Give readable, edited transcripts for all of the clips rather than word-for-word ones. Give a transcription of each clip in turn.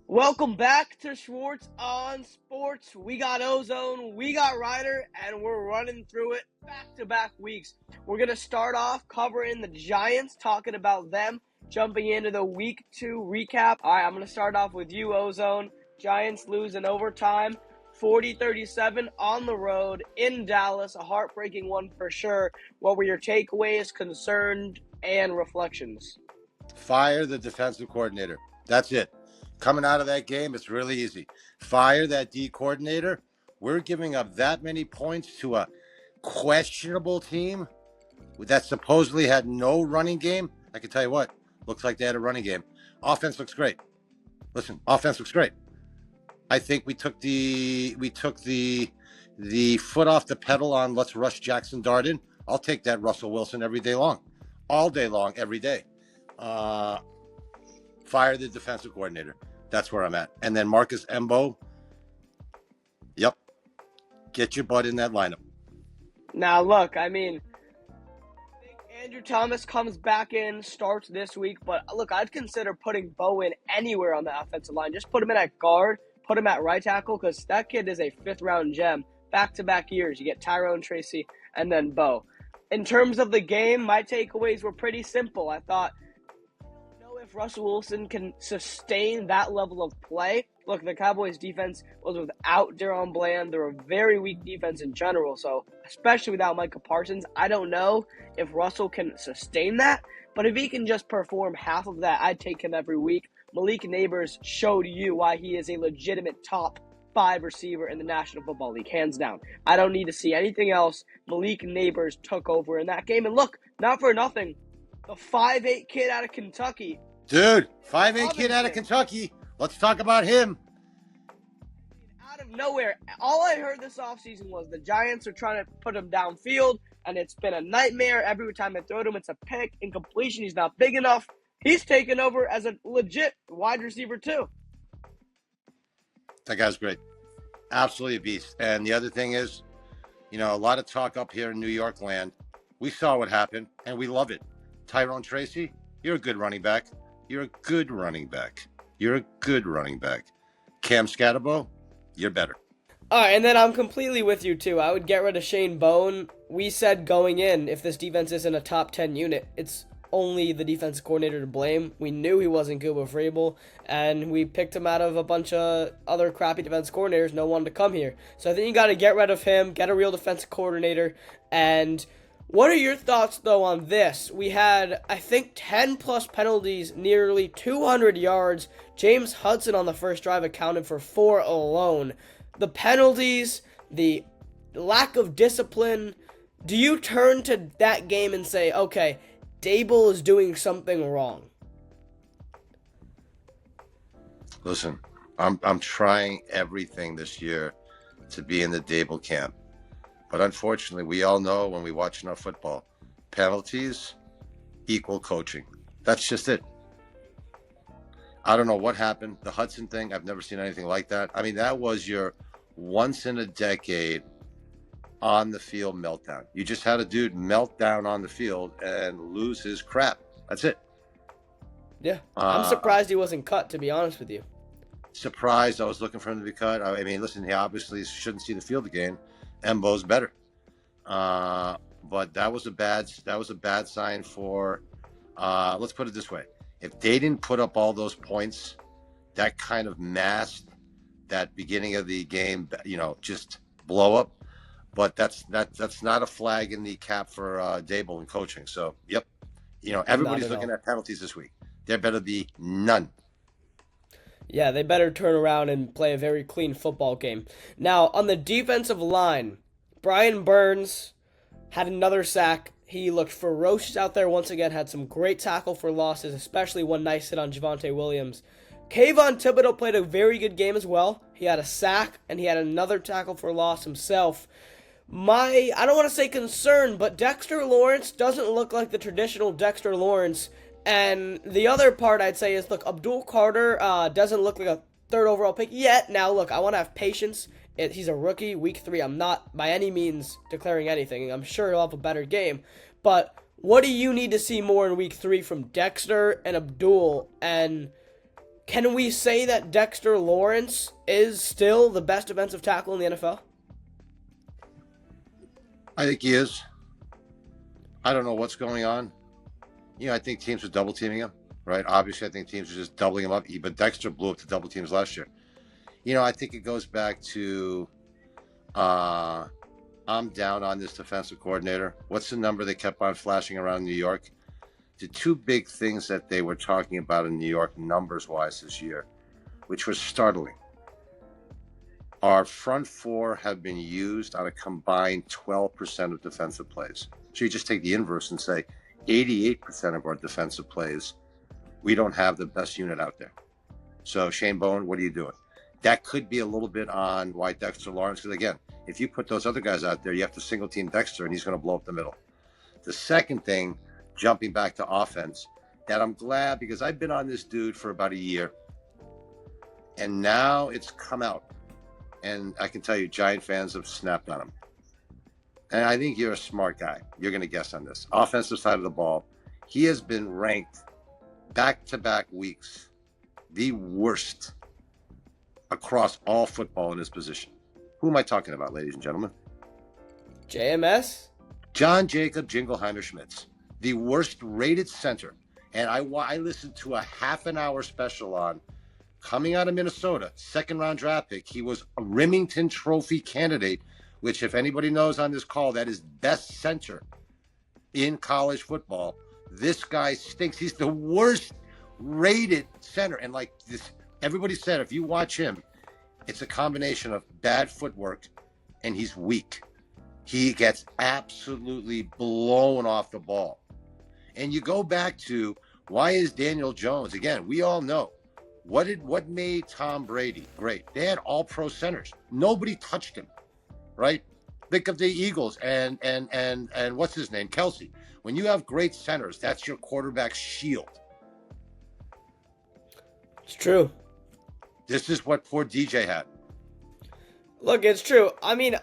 Welcome back to Schwartz on Sports. We got Ozone, we got Ryder, and we're running through it back-to-back weeks. We're going to start off covering the Giants, talking about them, jumping into the Week 2 recap. All right, I'm going to start off with you, Ozone. Giants lose in overtime, 40-37 on the road in Dallas, a heartbreaking one for sure. What were your takeaways, concerns, and reflections? Fire the defensive coordinator. That's it. Coming out of that game, it's really easy. Fire that D coordinator. We're giving up that many points to a questionable team that supposedly had no running game. I can tell you what, looks like they had a running game. Offense looks great. Listen, offense looks great. I think we took the foot off the pedal on let's rush Jackson Dart in. I'll take that Russell Wilson every day long, all day long, every day. Fire the defensive coordinator. That's where I'm at. And then Marcus Embo. Yep. Get your butt in that lineup. Now, look, I think Andrew Thomas comes back in, starts this week, but look, I'd consider putting Bo in anywhere on the offensive line. Just put him in at guard, put him at right tackle, because that kid is a fifth-round gem. Back-to-back years, you get Tyrone Tracy and then Bo. In terms of the game, my takeaways were pretty simple. I thought, if Russell Wilson can sustain that level of play. Look, the Cowboys defense was without Deron Bland. They're a very weak defense in general, so especially without Micah Parsons, I don't know if Russell can sustain that, but if he can just perform half of that, I'd take him every week. Malik Neighbors showed you why he is a legitimate top 5 receiver in the National Football League, hands down. I don't need to see anything else. Malik Neighbors took over in that game, and look, not for nothing, the 5'8" kid out of Kentucky. Dude, 5'8" kid out of Kentucky. Let's talk about him. Out of nowhere, all I heard this offseason was the Giants are trying to put him downfield, and it's been a nightmare. Every time they throw to him, it's a pick. Incompletion, he's not big enough. He's taken over as a legit wide receiver, too. That guy's great. Absolutely a beast. And the other thing is, a lot of talk up here in New York land. We saw what happened, and we love it. Tyrone Tracy, you're a good running back. You're a good running back. You're a good running back. Cam Scatterbo, you're better. All right, and then I'm completely with you, too. I would get rid of Shane Bone. We said going in, if this defense isn't a top 10 unit, it's only the defense coordinator to blame. We knew he wasn't good with Vrabel, and we picked him out of a bunch of other crappy defense coordinators. No one to come here. So I think you got to get rid of him, get a real defensive coordinator, and what are your thoughts, though, on this? We had, I think, 10-plus penalties, nearly 200 yards. James Hudson on the first drive accounted for 4 alone. The penalties, the lack of discipline, do you turn to that game and say, okay, Dable is doing something wrong? Listen, I'm trying everything this year to be in the Dable camp. But unfortunately, we all know when we watch enough football, penalties equal coaching. That's just it. I don't know what happened. The Hudson thing, I've never seen anything like that. I mean, that was your once-in-a-decade on-the-field meltdown. You just had a dude melt down on the field and lose his crap. That's it. Yeah, I'm surprised he wasn't cut, to be honest with you. Surprised. I was looking for him to be cut. I mean, listen, he obviously shouldn't see the field again. Embo's better, but that was a bad sign for. Let's put it this way: if they didn't put up all those points, that kind of masked that beginning of the game, just blow up. But that's not a flag in the cap for Dable and coaching. So, yep, everybody's looking at penalties this week. There better be none. Yeah, they better turn around and play a very clean football game. Now, on the defensive line, Brian Burns had another sack. He looked ferocious out there once again, had some great tackle for losses, especially one nice hit on Javonte Williams. Kayvon Thibodeau played a very good game as well. He had a sack, and he had another tackle for loss himself. I don't want to say concern, but Dexter Lawrence doesn't look like the traditional Dexter Lawrence. And the other part I'd say is, look, Abdul Carter doesn't look like a third overall pick yet. Now, look, I want to have patience. He's a rookie, week 3. I'm not by any means declaring anything. I'm sure he'll have a better game. But what do you need to see more in week 3 from Dexter and Abdul? And Can we say that Dexter Lawrence is still the best defensive tackle in the NFL? I think he is. I don't know what's going on. I think teams are double teaming him, right? Obviously, I think teams are just doubling him up. But Dexter blew up the double teams last year. I think it goes back to I'm down on this defensive coordinator. What's the number they kept on flashing around New York? The two big things that they were talking about in New York numbers-wise this year, which was startling. Our front four have been used on a combined 12% of defensive plays. So you just take the inverse and say 88% of our defensive plays, we don't have the best unit out there. So Shane Bowen, what are you doing? That could be a little bit on why Dexter Lawrence, because again, if you put those other guys out there, you have to single team Dexter and he's going to blow up the middle. The second thing, jumping back to offense, that I'm glad, because I've been on this dude for about a year and now it's come out. And I can tell you, Giant fans have snapped on him. And I think you're a smart guy. You're going to guess on this. Offensive side of the ball, he has been ranked back-to-back weeks the worst across all football in his position. Who am I talking about, ladies and gentlemen? JMS? John Jacob Jingleheimer Schmitz, the worst rated center. And I listened to a half an hour special on coming out of Minnesota, second round draft pick. He was a Remington Trophy candidate, which if anybody knows on this call, that is best center in college football. This guy stinks. He's the worst rated center. And like this, everybody said, if you watch him, it's a combination of bad footwork and he's weak. He gets absolutely blown off the ball. And you go back to, why is Daniel Jones? Again, we all know what made Tom Brady great. They had all pro centers. Nobody touched him, right? Think of the Eagles and what's his name? Kelsey. When you have great centers, that's your quarterback's shield. It's true. This is what poor DJ had. Look, it's true. I mean,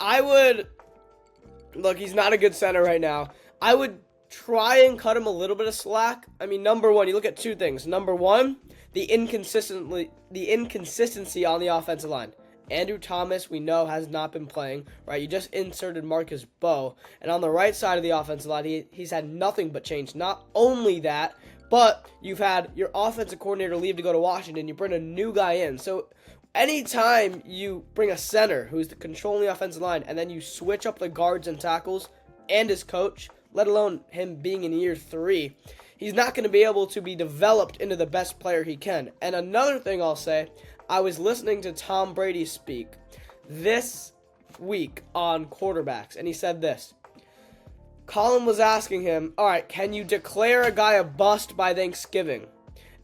look, he's not a good center right now. I would try and cut him a little bit of slack. I mean, number one, you look at two things. Number one, the inconsistency on the offensive line. Andrew Thomas, we know, has not been playing, right? You just inserted Marcus Bowe. And on the right side of the offensive line, he's had nothing but change. Not only that, but you've had your offensive coordinator leave to go to Washington. You bring a new guy in. So anytime you bring a center who's controlling the offensive line and then you switch up the guards and tackles and his coach, let alone him being in year 3, he's not going to be able to be developed into the best player he can. And another thing I'll say, I was listening to Tom Brady speak this week on quarterbacks, and he said this. Colin was asking him, all right, can you declare a guy a bust by Thanksgiving?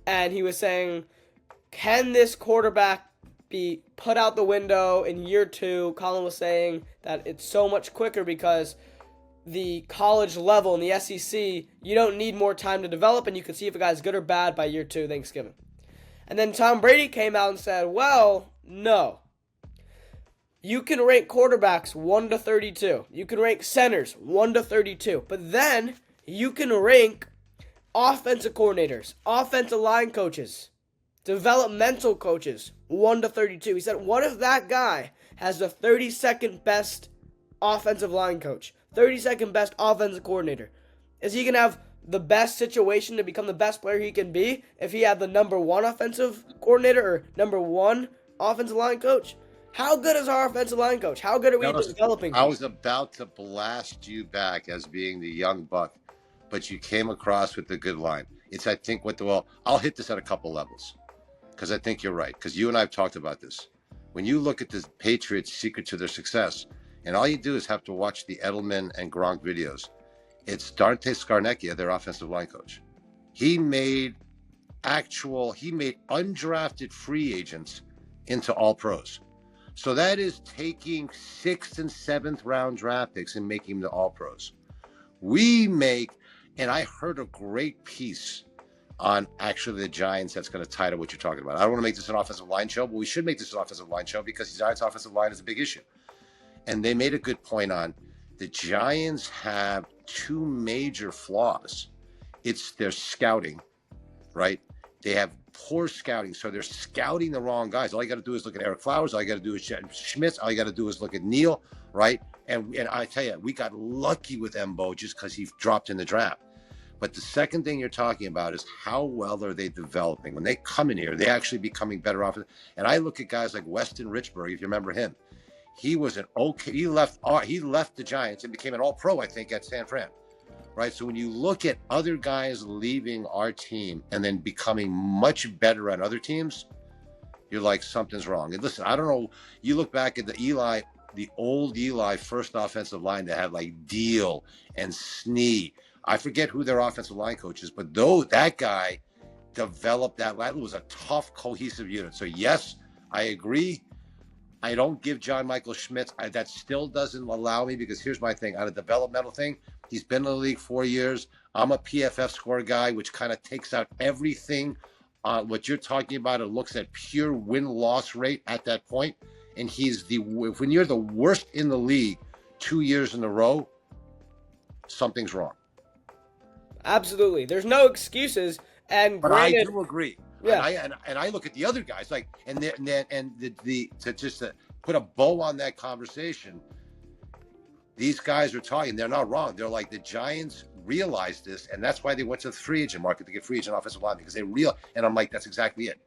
And he was saying, can this quarterback be put out the window in year 2? Colin was saying that it's so much quicker because the college level in the SEC, you don't need more time to develop, and you can see if a guy's good or bad by year 2 Thanksgiving. And then Tom Brady came out and said, well, no. You can rank quarterbacks 1 to 32. You can rank centers 1 to 32. But then you can rank offensive coordinators, offensive line coaches, developmental coaches 1 to 32. He said, what if that guy has the 32nd best offensive line coach, 32nd best offensive coordinator? Is he going to have the best situation to become the best player he can be if he had the number 1 offensive coordinator or number 1 offensive line coach? How good is our offensive line coach? How good are we developing? I was about to blast you back as being the young buck, but you came across with a good line. It's, I think, I'll hit this at a couple levels because I think you're right. Because you and I have talked about this. When you look at the Patriots' secret to their success, and all you do is have to watch the Edelman and Gronk videos, it's Dante Scarnecchia, their offensive line coach. He made undrafted free agents into all pros. So that is taking 6th and 7th round draft picks and making them to all pros. And I heard a great piece on actually the Giants that's going to tie to what you're talking about. I don't want to make this an offensive line show, but we should make this an offensive line show because the Giants' offensive line is a big issue. And they made a good point on the Giants have 2 major flaws. It's their scouting, right? They have poor scouting, so they're scouting the wrong guys. All you got to do is look at Eric Flowers. All you got to do is Schmitz. All you got to do is look at Neal, right? And I tell you, we got lucky with Embo just because he dropped in the draft. But the second thing you're talking about is how well are they developing? When they come in here, they actually becoming better off. And I look at guys like Weston Richburg, if you remember him. He was he left the Giants and became an all-pro, I think, at San Fran. Right. So when you look at other guys leaving our team and then becoming much better on other teams, you're like, something's wrong. And listen, I don't know. You look back at the old Eli first offensive line that had like Deal and Snee. I forget who their offensive line coach is, but that guy developed that line. It was a tough, cohesive unit. So yes, I agree. I don't give John Michael Schmitz. That still doesn't allow me, because here's my thing on a developmental thing. He's been in the league 4 years. I'm a PFF score guy, which kind of takes out everything. What you're talking about, it looks at pure win-loss rate at that point. And when you're the worst in the league 2 years in a row, something's wrong. Absolutely. There's no excuses. But I do agree. Yeah. And I look at the other guys to put a bow on that conversation. These guys are talking. They're not wrong. They're like, the Giants realized this, and that's why they went to the free agent market to get free agent offensive line, because and I'm like, that's exactly it.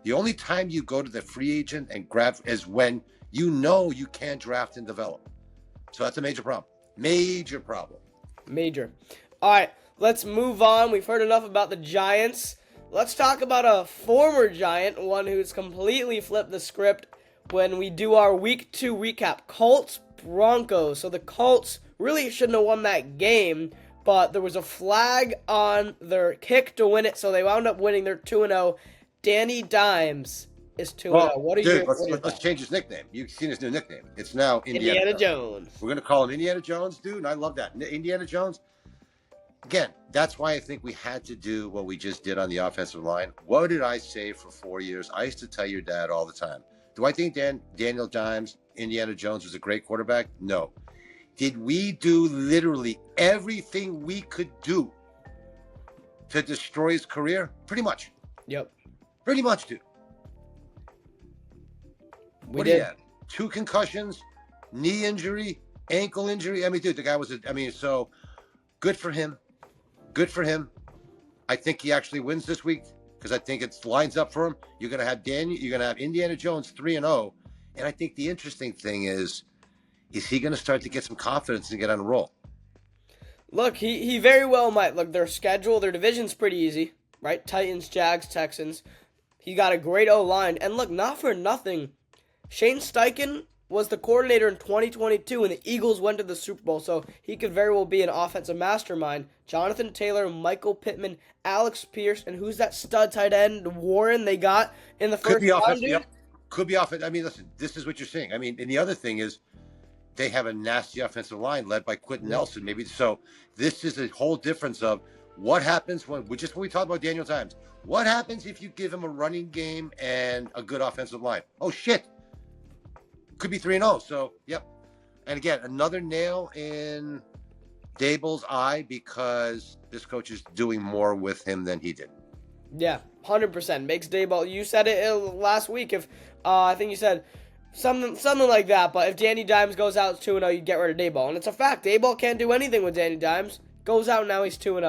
The only time you go to the free agent and grab is when you know you can't draft and develop. So that's a major problem. Major. All right, let's move on. We've heard enough about the Giants. Let's talk about a former Giant, one who's completely flipped the script when we do our Week 2 recap. Colts Broncos. So the Colts really shouldn't have won that game, but there was a flag on their kick to win it, so they wound up winning. They're 2-0. Danny Dimes is 2-0. What are you? Let's change his nickname. You've seen his new nickname. It's now Indiana Jones. We're gonna call him Indiana Jones, dude. And I love that. Indiana Jones. Again, that's why I think we had to do what we just did on the offensive line. What did I say for 4 years? I used to tell your dad all the time. Do I think Daniel Dimes, Indiana Jones, was a great quarterback? No. Did we do literally everything we could do to destroy his career? Pretty much. Yep. Pretty much, dude. What did he have? 2 concussions, knee injury, ankle injury. I mean, dude, the guy was so good for him. Good for him. I think he actually wins this week, because I think it lines up for him. You're going to have Indiana Jones 3-0. And I think the interesting thing is he going to start to get some confidence and get on a roll? Look, he very well might. Look, their division's pretty easy, right? Titans, Jags, Texans. He got a great O-line. And look, not for nothing, Shane Steichen was the coordinator in 2022 when the Eagles went to the Super Bowl, so he could very well be an offensive mastermind. Jonathan Taylor, Michael Pittman, Alex Pierce, and who's that stud tight end, Warren, they got in the first round, dude? Yep. Could be offensive. I mean, listen, this is what you're seeing. I mean, and the other thing is they have a nasty offensive line led by Quentin Nelson, maybe. So this is a whole difference of what happens when we talked about Daniel Dimes. What happens if you give him a running game and a good offensive line? Oh, shit. Could be 3-0. So, yep. And again, another nail in Daboll's eye, because this coach is doing more with him than he did. Yeah, 100%. Makes Daboll. You said it last week. If I think you said something like that. But if Danny Dimes goes out 2-0, you get rid of Daboll, and it's a fact. Daboll can't do anything with Danny Dimes. Goes out now, he's 2-0.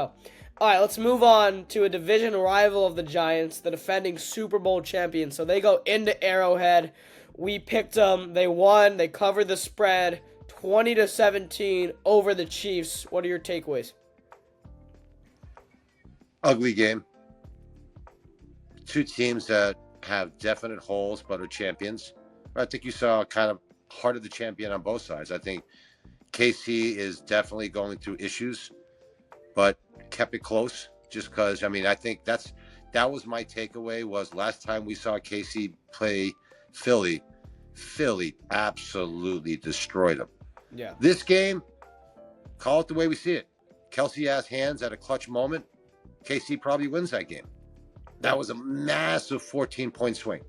All right, let's move on to a division rival of the Giants, the defending Super Bowl champions. So they go into Arrowhead. We picked them. They won. They covered the spread, 20-17 over the Chiefs. What are your takeaways? Ugly game. 2 teams that have definite holes but are champions. I think you saw kind of heart of the champion on both sides. I think KC is definitely going through issues, but kept it close just because, I think that was my takeaway. Was last time we saw KC play Philly absolutely destroyed them. Yeah. This game, call it the way we see it. Kelsey has hands at a clutch moment. KC probably wins that game. That was a massive 14-point swing.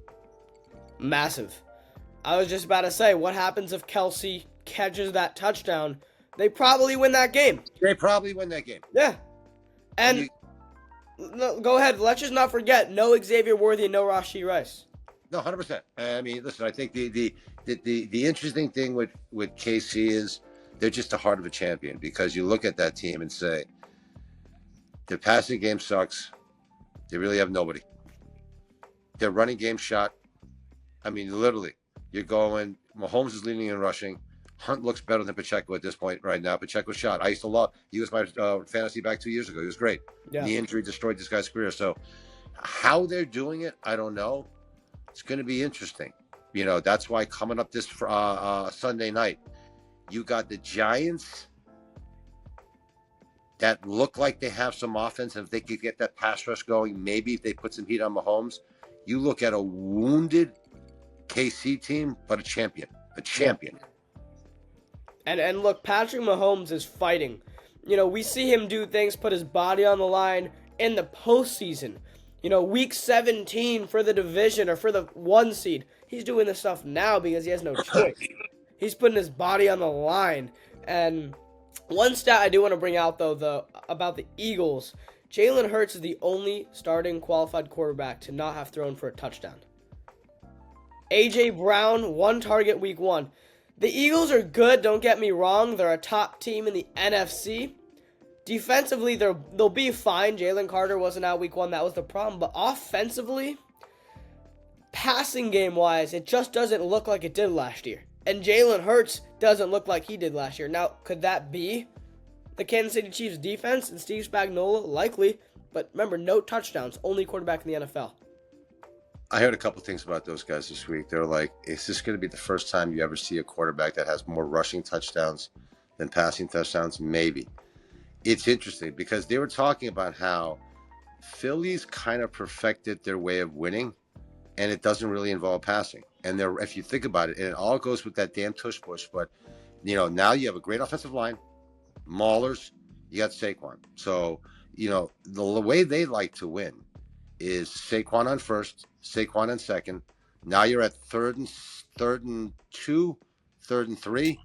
Massive. I was just about to say, what happens if Kelsey catches that touchdown? They probably win that game. They probably win that game. Yeah. And no, go ahead. Let's just not forget, no Xavier Worthy and no Rashee Rice. No, 100%. I mean, listen, I think the interesting thing with KC is they're just the heart of a champion, because you look at that team and say, their passing game sucks. They really have nobody. Their running game shot. I mean, literally, you're going, Mahomes is leading in rushing. Hunt looks better than Pacheco at this point right now. Pacheco's shot. I used to love, he was my fantasy back 2 years ago. He was great. Yeah. The injury destroyed this guy's career. So how they're doing it, I don't know. It's going to be interesting. You know, that's why coming up this Sunday night, you got the Giants that look like they have some offense. And if they could get that pass rush going, maybe if they put some heat on Mahomes, you look at a wounded KC team, but a champion. A champion. And look, Patrick Mahomes is fighting. You know, we see him do things, put his body on the line in the postseason. You know, week 17 for the division or for the 1 seed. He's doing this stuff now because he has no choice. He's putting his body on the line. And one stat I do want to bring out, though, about the Eagles, Jalen Hurts is the only starting qualified quarterback to not have thrown for a touchdown. A.J. Brown, 1 target week 1. The Eagles are good, don't get me wrong. They're a top team in the NFC. Defensively, they'll be fine. Jalen Carter wasn't out week 1. That was the problem. But offensively, passing game-wise, it just doesn't look like it did last year. And Jalen Hurts doesn't look like he did last year. Now, could that be the Kansas City Chiefs defense and Steve Spagnuolo? Likely. But remember, no touchdowns. Only quarterback in the NFL. I heard a couple things about those guys this week. They're like, is this going to be the first time you ever see a quarterback that has more rushing touchdowns than passing touchdowns? Maybe. It's interesting because they were talking about how Philly's kind of perfected their way of winning, and it doesn't really involve passing. And if you think about it, and it all goes with that damn tush push. But, you know, now you have a great offensive line, Maulers, you got Saquon. So, you know, the way they like to win is Saquon on first, Saquon on second. Now you're at third and 2, third and 3,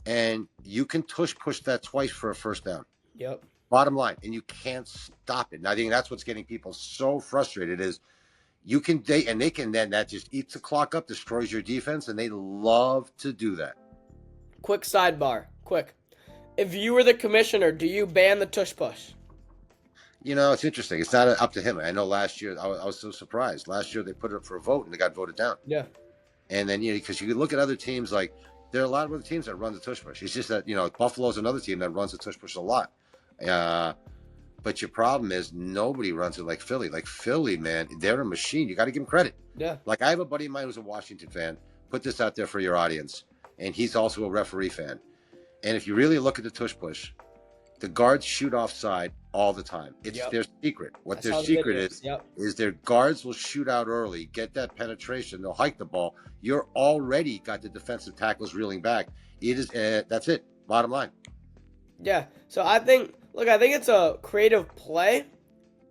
and you can push that twice for a first down. Yep. Bottom line, and you can't stop it. And I think that's what's getting people so frustrated is that just eats the clock up, destroys your defense, and they love to do that. Quick sidebar. Quick. If you were the commissioner, do you ban the tush push? You know, it's interesting. It's not up to him. I know last year, I was so surprised. Last year, they put it up for a vote, and it got voted down. Yeah. And then, you know, because you look at other teams, like, there are a lot of other teams that run the tush push. It's just that, you know, Buffalo's another team that runs the tush push a lot. But your problem is nobody runs it like Philly. Like Philly, man, they're a machine. You got to give them credit. Yeah. Like I have a buddy of mine who's a Washington fan. Put this out there for your audience. And he's also a referee fan. And if you really look at the tush push, the guards shoot offside all the time. It's their secret. What their secret is their guards will shoot out early, get that penetration. They'll hike the ball. You're already got the defensive tackles reeling back. It is that's it. Bottom line. Yeah. So I think it's a creative play.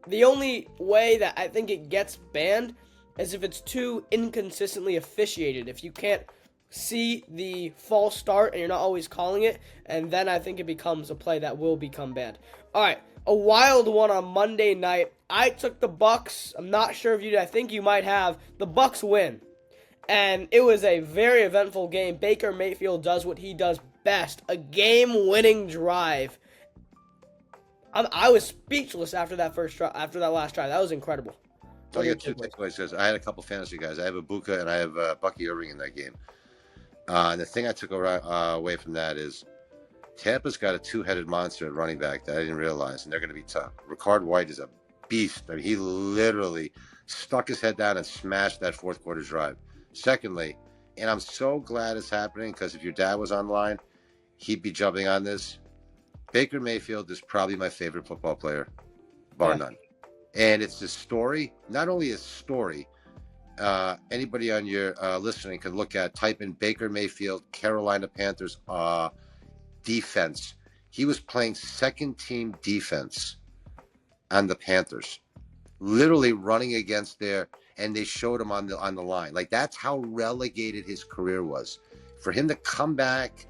The only way that I think it gets banned is if it's too inconsistently officiated. If you can't see the false start and you're not always calling it, and then I think it becomes a play that will become banned. All right, a wild one on Monday night. I took the Bucks. I'm not sure if you did. I think you might have. The Bucks win. And it was a very eventful game. Baker Mayfield does what he does best, a game-winning drive. I was speechless after that last drive. That was incredible. So I got 2 takeaways because I had a couple fantasy guys. I have Ibuka and I have Bucky Irving in that game. And the thing I took away from that is Tampa's got a 2-headed monster at running back that I didn't realize, and they're going to be tough. Ricard White is a beast. I mean, he literally stuck his head down and smashed that fourth quarter drive. Secondly, and I'm so glad it's happening because if your dad was online, he'd be jumping on this. Baker Mayfield is probably my favorite football player, bar none. And it's his story, not only his story, anybody on your listening can type in Baker Mayfield, Carolina Panthers defense. He was playing second team defense on the Panthers, literally running against and they showed him on the line. Like that's how relegated his career was. For him to come back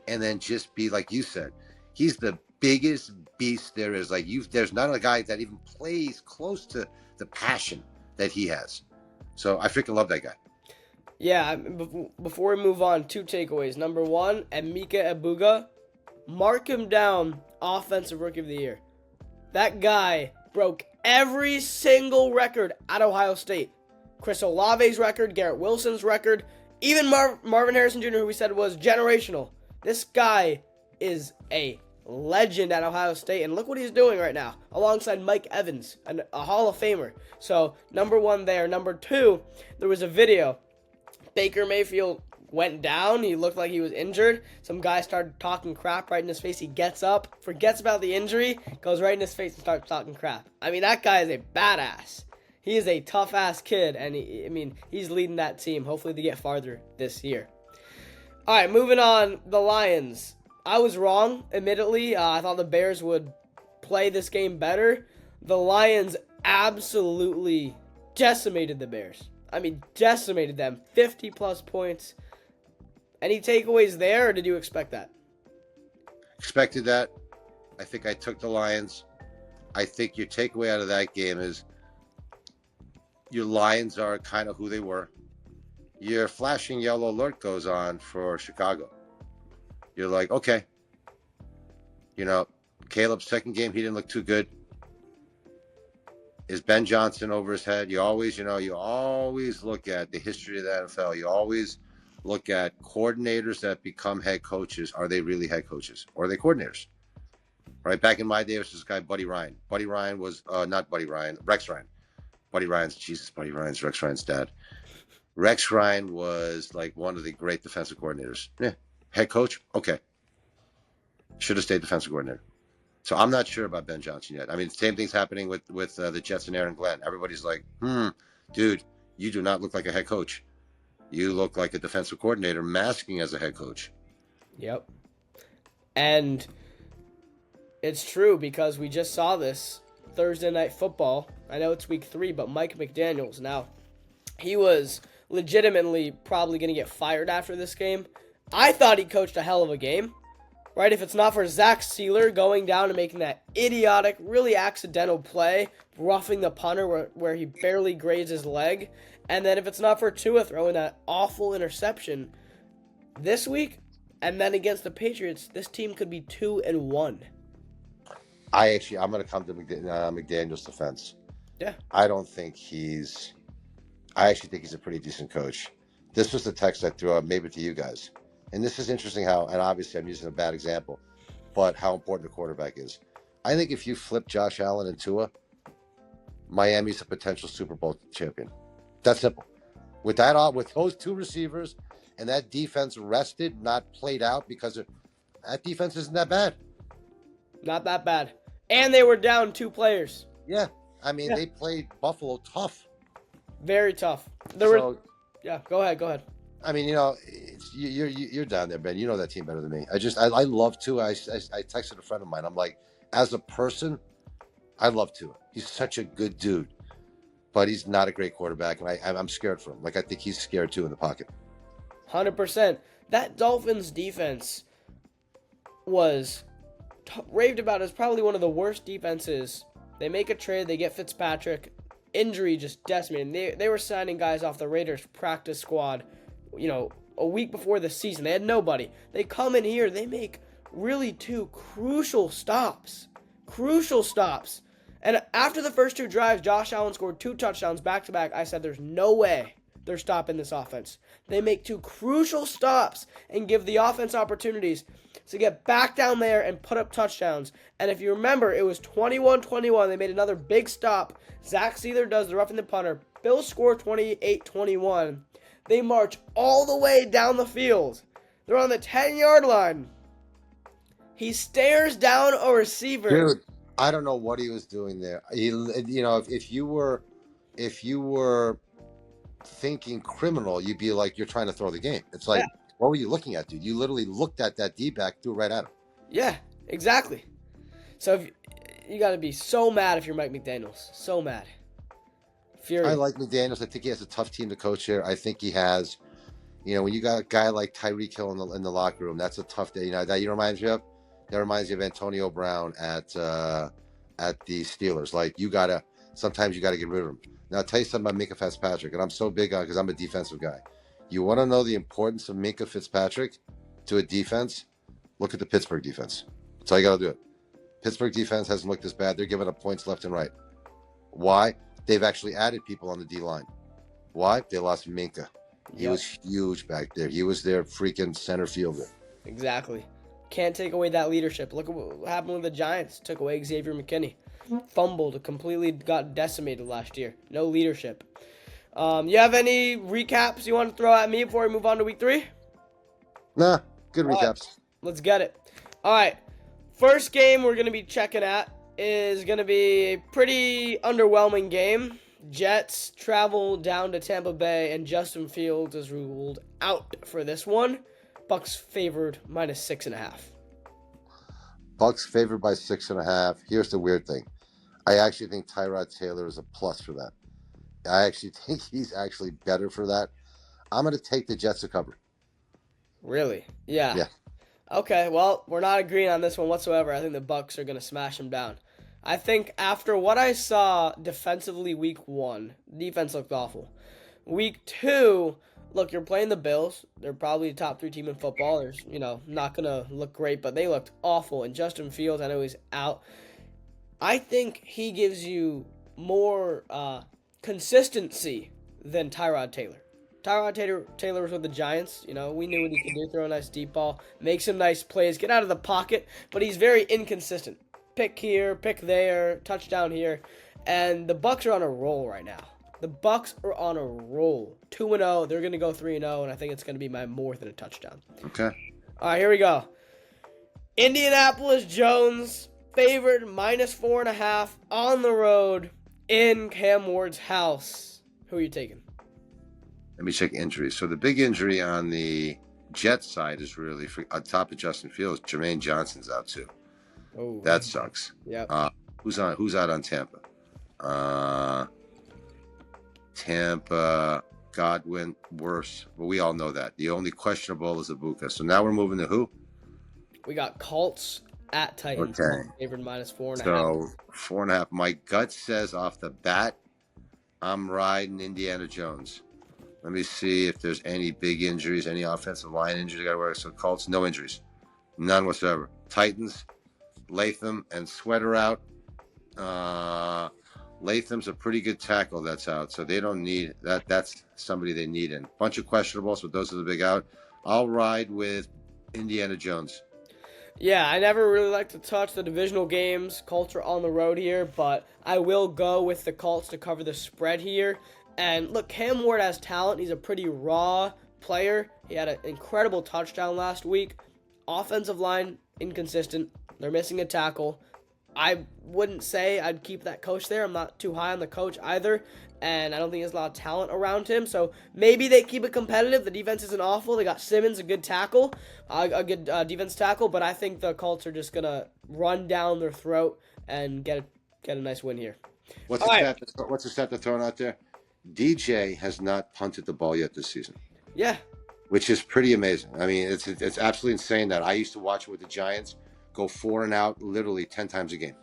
and then just be, like you said, he's the biggest beast there is. Like there's not a guy that even plays close to the passion that he has. So I freaking love that guy. Yeah, before we move on, 2 takeaways. Number 1, Emeka Ebuka, mark him down, Offensive Rookie of the Year. That guy broke every single record at Ohio State. Chris Olave's record, Garrett Wilson's record, even Marvin Harrison Jr., who we said was generational. This guy is a legend at Ohio State, and look what he's doing right now, alongside Mike Evans, a Hall of Famer. So, number 1 there. Number 2, there was a video. Baker Mayfield went down. He looked like he was injured. Some guy started talking crap right in his face. He gets up, forgets about the injury, goes right in his face and starts talking crap. I mean, that guy is a badass. He is a tough-ass kid, and he's leading that team. Hopefully they get farther this year. All right, moving on, the Lions. I was wrong, admittedly. I thought the Bears would play this game better. The Lions absolutely decimated the Bears. Decimated them. 50-plus points. Any takeaways there, or did you expect that? Expected that. I think I took the Lions. I think your takeaway out of that game is your Lions are kind of who they were. Your flashing yellow alert goes on for Chicago. You're like, okay. Caleb's second game, he didn't look too good. Is Ben Johnson over his head? You always look at the history of the NFL. You always look at coordinators that become head coaches. Are they really head coaches? Or are they coordinators? Right? Back in my day, it was this guy, Buddy Ryan. Buddy Ryan was, not Buddy Ryan, Rex Ryan. Buddy Ryan's Rex Ryan's dad. Rex Ryan was like one of the great defensive coordinators. Yeah. Head coach? Okay. Should have stayed defensive coordinator. So I'm not sure about Ben Johnson yet. The same thing's happening with the Jets and Aaron Glenn. Everybody's like, dude, you do not look like a head coach. You look like a defensive coordinator masking as a head coach. Yep. And it's true because we just saw this Thursday Night Football. I know it's week 3, but Mike McDaniels, now, he was legitimately probably going to get fired after this game. I thought he coached a hell of a game. Right, if it's not for Zach Sealer going down and making that idiotic, really accidental play, roughing the punter where he barely grazed his leg, and then if it's not for Tua throwing that awful interception this week, and then against the Patriots, this team could be 2-1. I'm going to come to McDaniel's defense. Yeah. I actually think he's a pretty decent coach. This was the text I threw out maybe to you guys. And this is interesting and obviously I'm using a bad example, but how important the quarterback is. I think if you flip Josh Allen and Tua, Miami's a potential Super Bowl champion. That's simple. With those 2 receivers and that defense rested, not played out, because that defense isn't that bad. Not that bad. And they were down 2 players. Yeah. They played Buffalo tough. Very tough. Yeah, go ahead. You're down there, Ben. You know that team better than me. I love Tua. I texted a friend of mine. I'm like, as a person, I love Tua. He's such a good dude, but he's not a great quarterback, and I'm scared for him. Like, I think he's scared too in the pocket. 100%. That Dolphins defense was raved about as probably one of the worst defenses. They make a trade. They get Fitzpatrick. Injury just decimated. They were signing guys off the Raiders practice squad. A week before the season. They had nobody. They come in here. They make really 2 crucial stops. And after the first 2 drives, Josh Allen scored 2 touchdowns back-to-back. I said there's no way they're stopping this offense. They make 2 crucial stops and give the offense opportunities to get back down there and put up touchdowns. And if you remember, it was 21-21. They made another big stop. Zach Sealer does the roughing the punter. Bills score 28-21. They march all the way down the field. They're on the 10-yard line. He stares down a receiver. Dude, I don't know what he was doing there. If you were thinking criminal, you'd be like, you're trying to throw the game. It's like, What were you looking at, dude? You literally looked at that D-back, threw right at him. Yeah, exactly. So you got to be so mad if you're Mike McDaniels. So mad. Furious. I like McDaniels. I think he has a tough team to coach here. I think he has, when you got a guy like Tyreek Hill in the locker room, that's a tough day. That you remind you of? that reminds me of Antonio Brown at the Steelers. Like sometimes you gotta get rid of him. Now I'll tell you something about Minka Fitzpatrick, and I'm so big on because I'm a defensive guy. You want to know the importance of Minka Fitzpatrick to a defense? Look at the Pittsburgh defense. That's all you gotta do. Pittsburgh defense hasn't looked this bad. They're giving up points left and right. Why? They've actually added people on the D line. Why? They lost Minka. He was huge back there. He was their freaking center fielder. Exactly. Can't take away that leadership. Look at what happened with the Giants. Took away Xavier McKinney. Fumbled. Completely got decimated last year. No leadership. You have any recaps you want to throw at me before we move on to week 3? Nah, good recaps. Right, let's get it. All right. First game we're going to be checking at is going to be a pretty underwhelming game. Jets travel down to Tampa Bay, and Justin Fields is ruled out for this one. Bucks favored -6.5. Bucks favored by 6.5. Here's the weird thing. I actually think Tyrod Taylor is a plus for that. I actually think he's actually better for that. I'm going to take the Jets to cover. Really? Yeah. Yeah. Okay, well, we're not agreeing on this one whatsoever. I think the Bucks are going to smash them down. I think after what I saw defensively week 1, defense looked awful. Week 2, look, you're playing the Bills. They're probably the top 3 team in football. They're, not going to look great, but they looked awful. And Justin Fields, I know he's out. I think he gives you more consistency than Tyrod Taylor. Tyrod Taylor was with the Giants. We knew what he could do. Throw a nice deep ball, make some nice plays, get out of the pocket, but he's very inconsistent. Pick here, pick there, touchdown here. And the Bucks are on a roll right now. The Bucks are on a roll. 2-0. They're going to go 3-0, and I think it's going to be by more than a touchdown. Okay. All right, here we go. Indianapolis Jones favored -4.5 on the road in Cam Ward's house. Who are you taking? Let me check injuries. So the big injury on the Jets side is really on top of Justin Fields. Jermaine Johnson's out too. Oh, that sucks. Yeah. Who's out on Tampa? Tampa, Godwin, worse. But we all know that. The only questionable is Ibuka. So now we're moving to who? We got Colts at Titans. Okay. Favored -4.5. So 4.5. My gut says off the bat, I'm riding Indiana Jones. Let me see if there's any big injuries, any offensive line injuries I got to work. So Colts, no injuries. None whatsoever. Titans, Latham and Sweater out. Latham's a pretty good tackle that's out, so they don't need that. That's somebody they need in. Bunch of questionables, but those are the big out. I'll ride with Indiana Jones. Yeah, I never really like to touch the divisional games. Colts are on the road here, but I will go with the Colts to cover the spread here. And look, Cam Ward has talent. He's a pretty raw player. He had an incredible touchdown last week. Offensive line, inconsistent. They're missing a tackle. I wouldn't say I'd keep that coach there. I'm not too high on the coach either, and I don't think there's a lot of talent around him. So maybe they keep it competitive. The defense isn't awful. They got Simmons, a good tackle, a good defense tackle, but I think the Colts are just going to run down their throat and get a nice win here. What's the stat they're throwing out there? DJ has not punted the ball yet this season. Yeah. Which is pretty amazing. I mean, it's absolutely insane that I used to watch it with the Giants. Go 4 and out literally 10 times a game.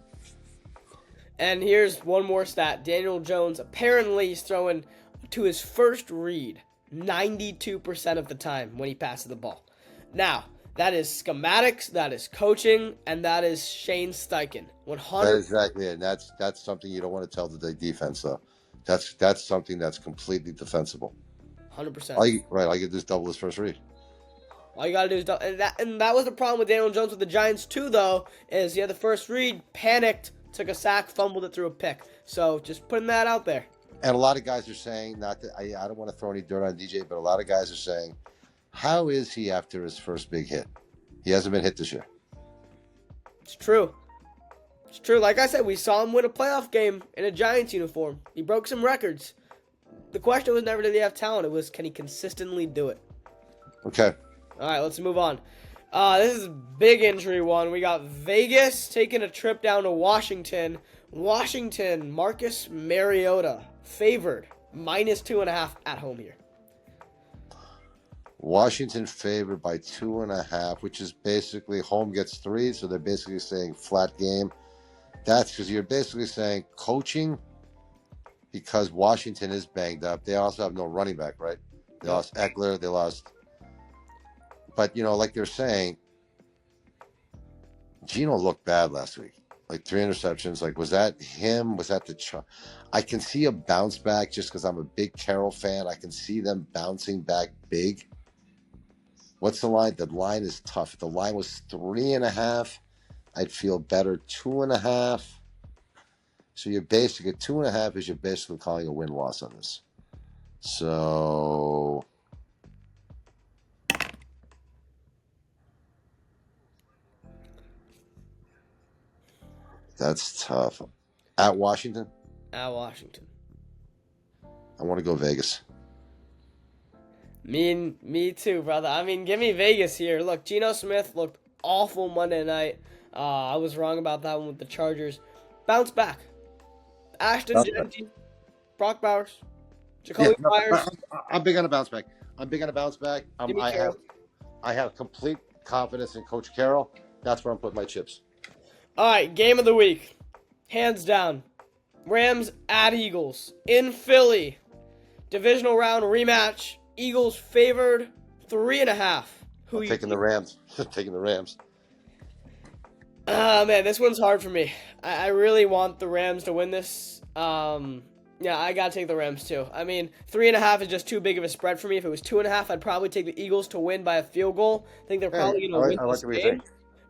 And here's one more stat. Daniel Jones apparently is throwing to his first read 92% of the time when he passes the ball. Now, that is schematics, that is coaching, and that is Shane Steichen. 100%. That is exactly it. And that's something you don't want to tell the defense, though. That's something that's completely defensible. 100%. All you get is double his first read. All you gotta do is and that was the problem with Daniel Jones with the Giants too, though, is he had the first read, panicked, took a sack, fumbled it through a pick. So just putting that out there. And a lot of guys are saying, not that I don't want to throw any dirt on DJ, but a lot of guys are saying, how is he after his first big hit? He hasn't been hit this year. It's true. It's true. Like I said, we saw him win a playoff game in a Giants uniform. He broke some records. The question was never did he have talent. It was, can he consistently do it? Okay. All right, let's move on. This is a big injury one. We got Vegas taking a trip down to Washington. Washington, Marcus Mariota, favored, -2.5 at home here. Washington favored by 2.5, which is basically home gets 3, so they're basically saying flat game. That's because you're basically saying coaching, because Washington is banged up. They also have no running back, right? They lost Eckler. They lost. But, like they're saying, Geno looked bad last week. Like 3 interceptions. Like, was that him? Was that the I can see a bounce back just because I'm a big Carroll fan. I can see them bouncing back big. What's the line? The line is tough. If the line was 3.5, I'd feel better. 2.5. So you're basically, 2.5 is you're basically calling a win-loss on this. So that's tough. At Washington? At Washington. I want to go Vegas. Me too, brother. I mean, give me Vegas here. Look, Geno Smith looked awful Monday night. I was wrong about that one with the Chargers. Bounce back. Ashton Jeanty, Brock Bowers, Jacoby Myers. I'm big on a bounce back. I have complete confidence in Coach Carroll. That's where I'm putting my chips. All right, game of the week. Hands down. Rams at Eagles in Philly. Divisional round rematch. Eagles favored 3.5. I'm taking the Rams. Taking the Rams. Man, this one's hard for me. I really want the Rams to win this. Yeah, I gotta take the Rams too. I mean, 3.5 is just too big of a spread for me. If it was 2.5, I'd probably take the Eagles to win by a field goal. I think they're probably gonna win this game.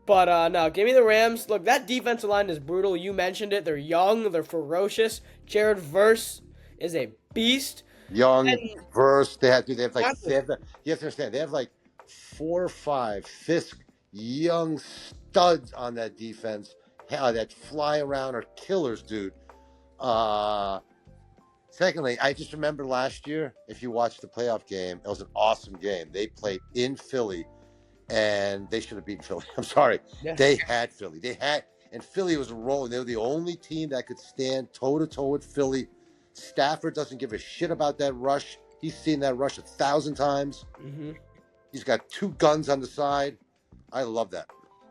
But no, give me the Rams. Look, that defensive line is brutal. You mentioned it. They're young. They're ferocious. Jared Verse is a beast. Young, Verse. You have to understand. They have like 4 or 5 Fisk young studs on that defense that fly around, are killers, dude. Secondly, I just remember last year, if you watched the playoff game, it was an awesome game. They played in Philly, and they should have beaten Philly. I'm sorry. Yeah. They had Philly. And Philly was rolling. They were the only team that could stand toe-to-toe with Philly. Stafford doesn't give a shit about that rush. He's seen that rush 1,000 times. Mm-hmm. He's got 2 guns on the side. I love that.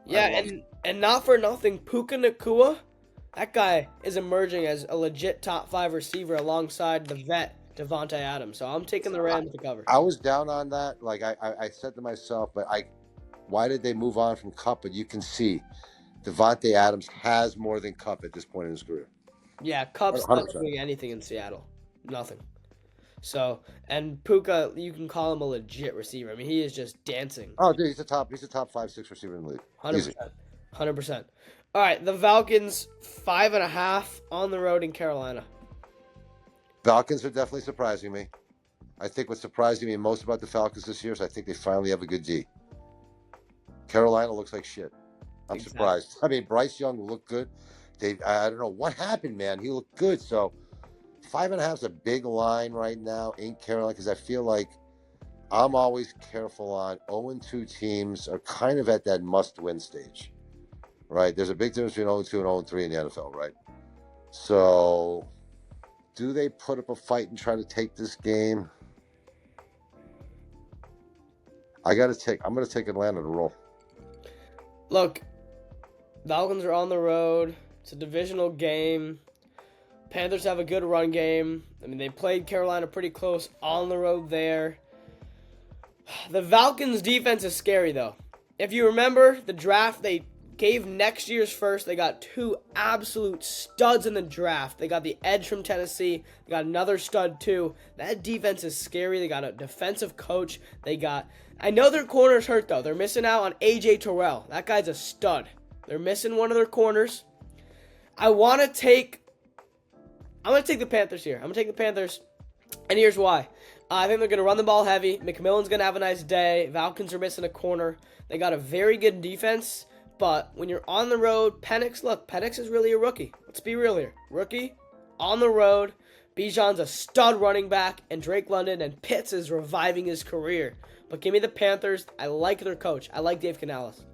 Yeah, and not for nothing, Puka Nacua, that guy is emerging as a legit top 5 receiver alongside the vet Devontae Adams. So I'm taking the Rams to cover. I was down on that. Like I said to myself, why did they move on from Kupp? But you can see Devontae Adams has more than Kupp at this point in his career. Yeah, Kupp's not doing anything in Seattle. Nothing. So, and Puka, you can call him a legit receiver. I mean, he is just dancing. Oh, dude, he's a top 5-6 receiver in the league. 100%. 100%. All right, the Falcons 5.5 on the road in Carolina. Falcons are definitely surprising me. I think what's surprising me most about the Falcons this year is I think they finally have a good D. Carolina looks like shit. I'm surprised. I mean, Bryce Young looked good. I don't know what happened, man. He looked good. So 5.5 is a big line right now in Carolina because I feel like I'm always careful on 0-2 teams are kind of at that must-win stage, right? There's a big difference between 0-2 and 0-3 in the NFL, right? So do they put up a fight and try to take this game? I'm going to take Atlanta to roll. Look, Falcons are on the road. It's a divisional game. Panthers have a good run game. I mean, they played Carolina pretty close on the road there. The Falcons' defense is scary, though. If you remember the draft, they gave next year's first. They got 2 absolute studs in the draft. They got the edge from Tennessee. They got another stud, too. That defense is scary. They got a defensive coach. I know their corner's hurt, though. They're missing out on A.J. Terrell. That guy's a stud. They're missing one of their corners. I'm going to take the Panthers here. I'm going to take the Panthers, and here's why. I think they're going to run the ball heavy. McMillan's going to have a nice day. Falcons are missing a corner. They got a very good defense, but when you're on the road, Penix is really a rookie. Let's be real here. Rookie, on the road. Bijan's a stud running back, and Drake London and Pitts is reviving his career. But give me the Panthers. I like their coach. I like Dave Canales.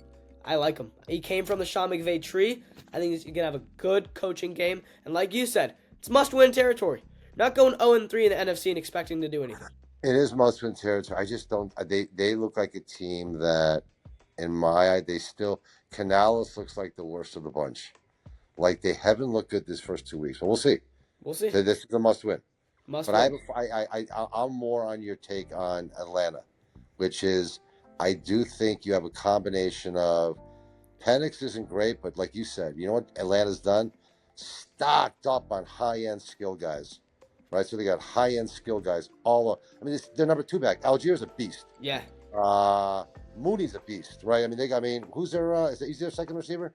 I like him. He came from the Sean McVay tree. I think he's going to have a good coaching game. And like you said, it's must-win territory. Not going 0-3 in the NFC and expecting to do anything. It is must-win territory. I just don't. They look like a team that, in my eye, they still. Canales looks like the worst of the bunch. Like they haven't looked good this first 2 weeks, but we'll see. We'll see. So this is a must-win. Must But I win. have I'm more on your take on Atlanta, which is I do think you have a combination of Penix isn't great, but like you said, you know what Atlanta's done? Stocked up on high-end skill guys, right? So they got high-end skill guys all. I mean, they're number two back. Algier's a beast. Yeah. Mooney's a beast, right? I mean, I mean, who's their? Is their second receiver?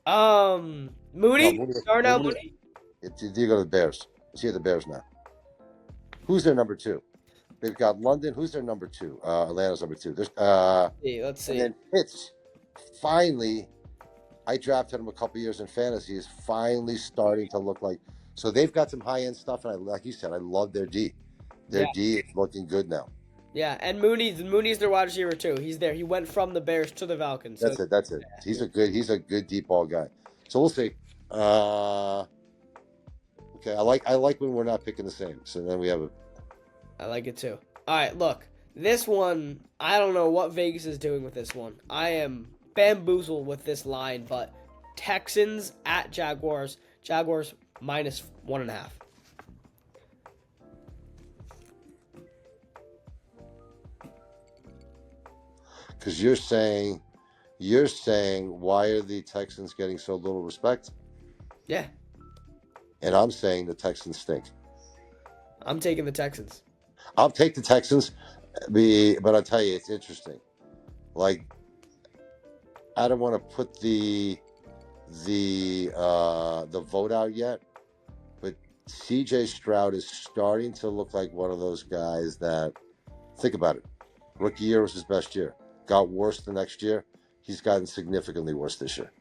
Mooney. No, Mooney. Darnell Mooney. Mooney. You go to the Bears. Is he at the Bears now? Who's their number two? They've got London. Who's their number two? Atlanta's number two. There's Let's see. and then Pitts. Finally, I drafted him a couple years in fantasy. Is finally starting to look like. So they've got some high end stuff, and like you said, I love their D. Their D is looking good now. Yeah, and Mooney's their wide receiver too. He's there. He went from the Bears to the Falcons. So. That's it. He's a good deep ball guy. So we'll see. Okay, I like when we're not picking the same. So then we have a. I like it too. All right, look. This one, I don't know what Vegas is doing with this one. I am bamboozled with this line, but Texans at Jaguars. Jaguars -1.5. Because you're saying why are the Texans getting so little respect? Yeah. And I'm saying the Texans stink. I'm taking the Texans. I'll take the Texans, but I'll tell you, it's interesting. Like, I don't want to put the vote out yet, but C.J. Stroud is starting to look like one of those guys that, think about it, rookie year was his best year. Got worse the next year. He's gotten significantly worse this year.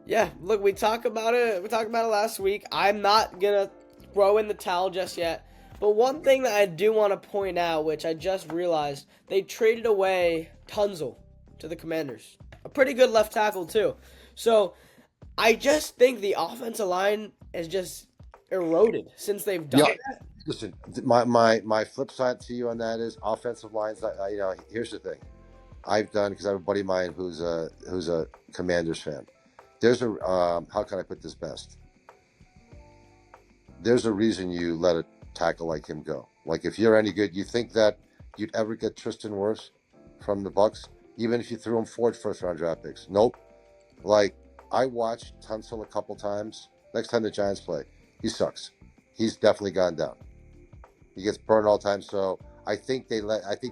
Yeah, look, we talked about it. We talked about it last week. I'm not gonna throw in the towel just yet. But one thing that I do want to point out, which I just realized, they traded away Tunzel to the Commanders. A pretty good left tackle too. So I just think the offensive line is just eroded since they've done that. Listen, my flip side to you on that is offensive lines. Here's the thing. I've done, because I have a buddy of mine who's a Commanders fan. There's a how can I put this best? There's a reason you let a tackle like him go. Like, if you're any good, you think that you'd ever get Tristan Wirfs from the Bucks, even if you threw him 4 first-round draft picks? Nope. Like, I watched Tunsil a couple times. Next time the Giants play, he sucks. He's definitely gone down. He gets burned all the time. So I think that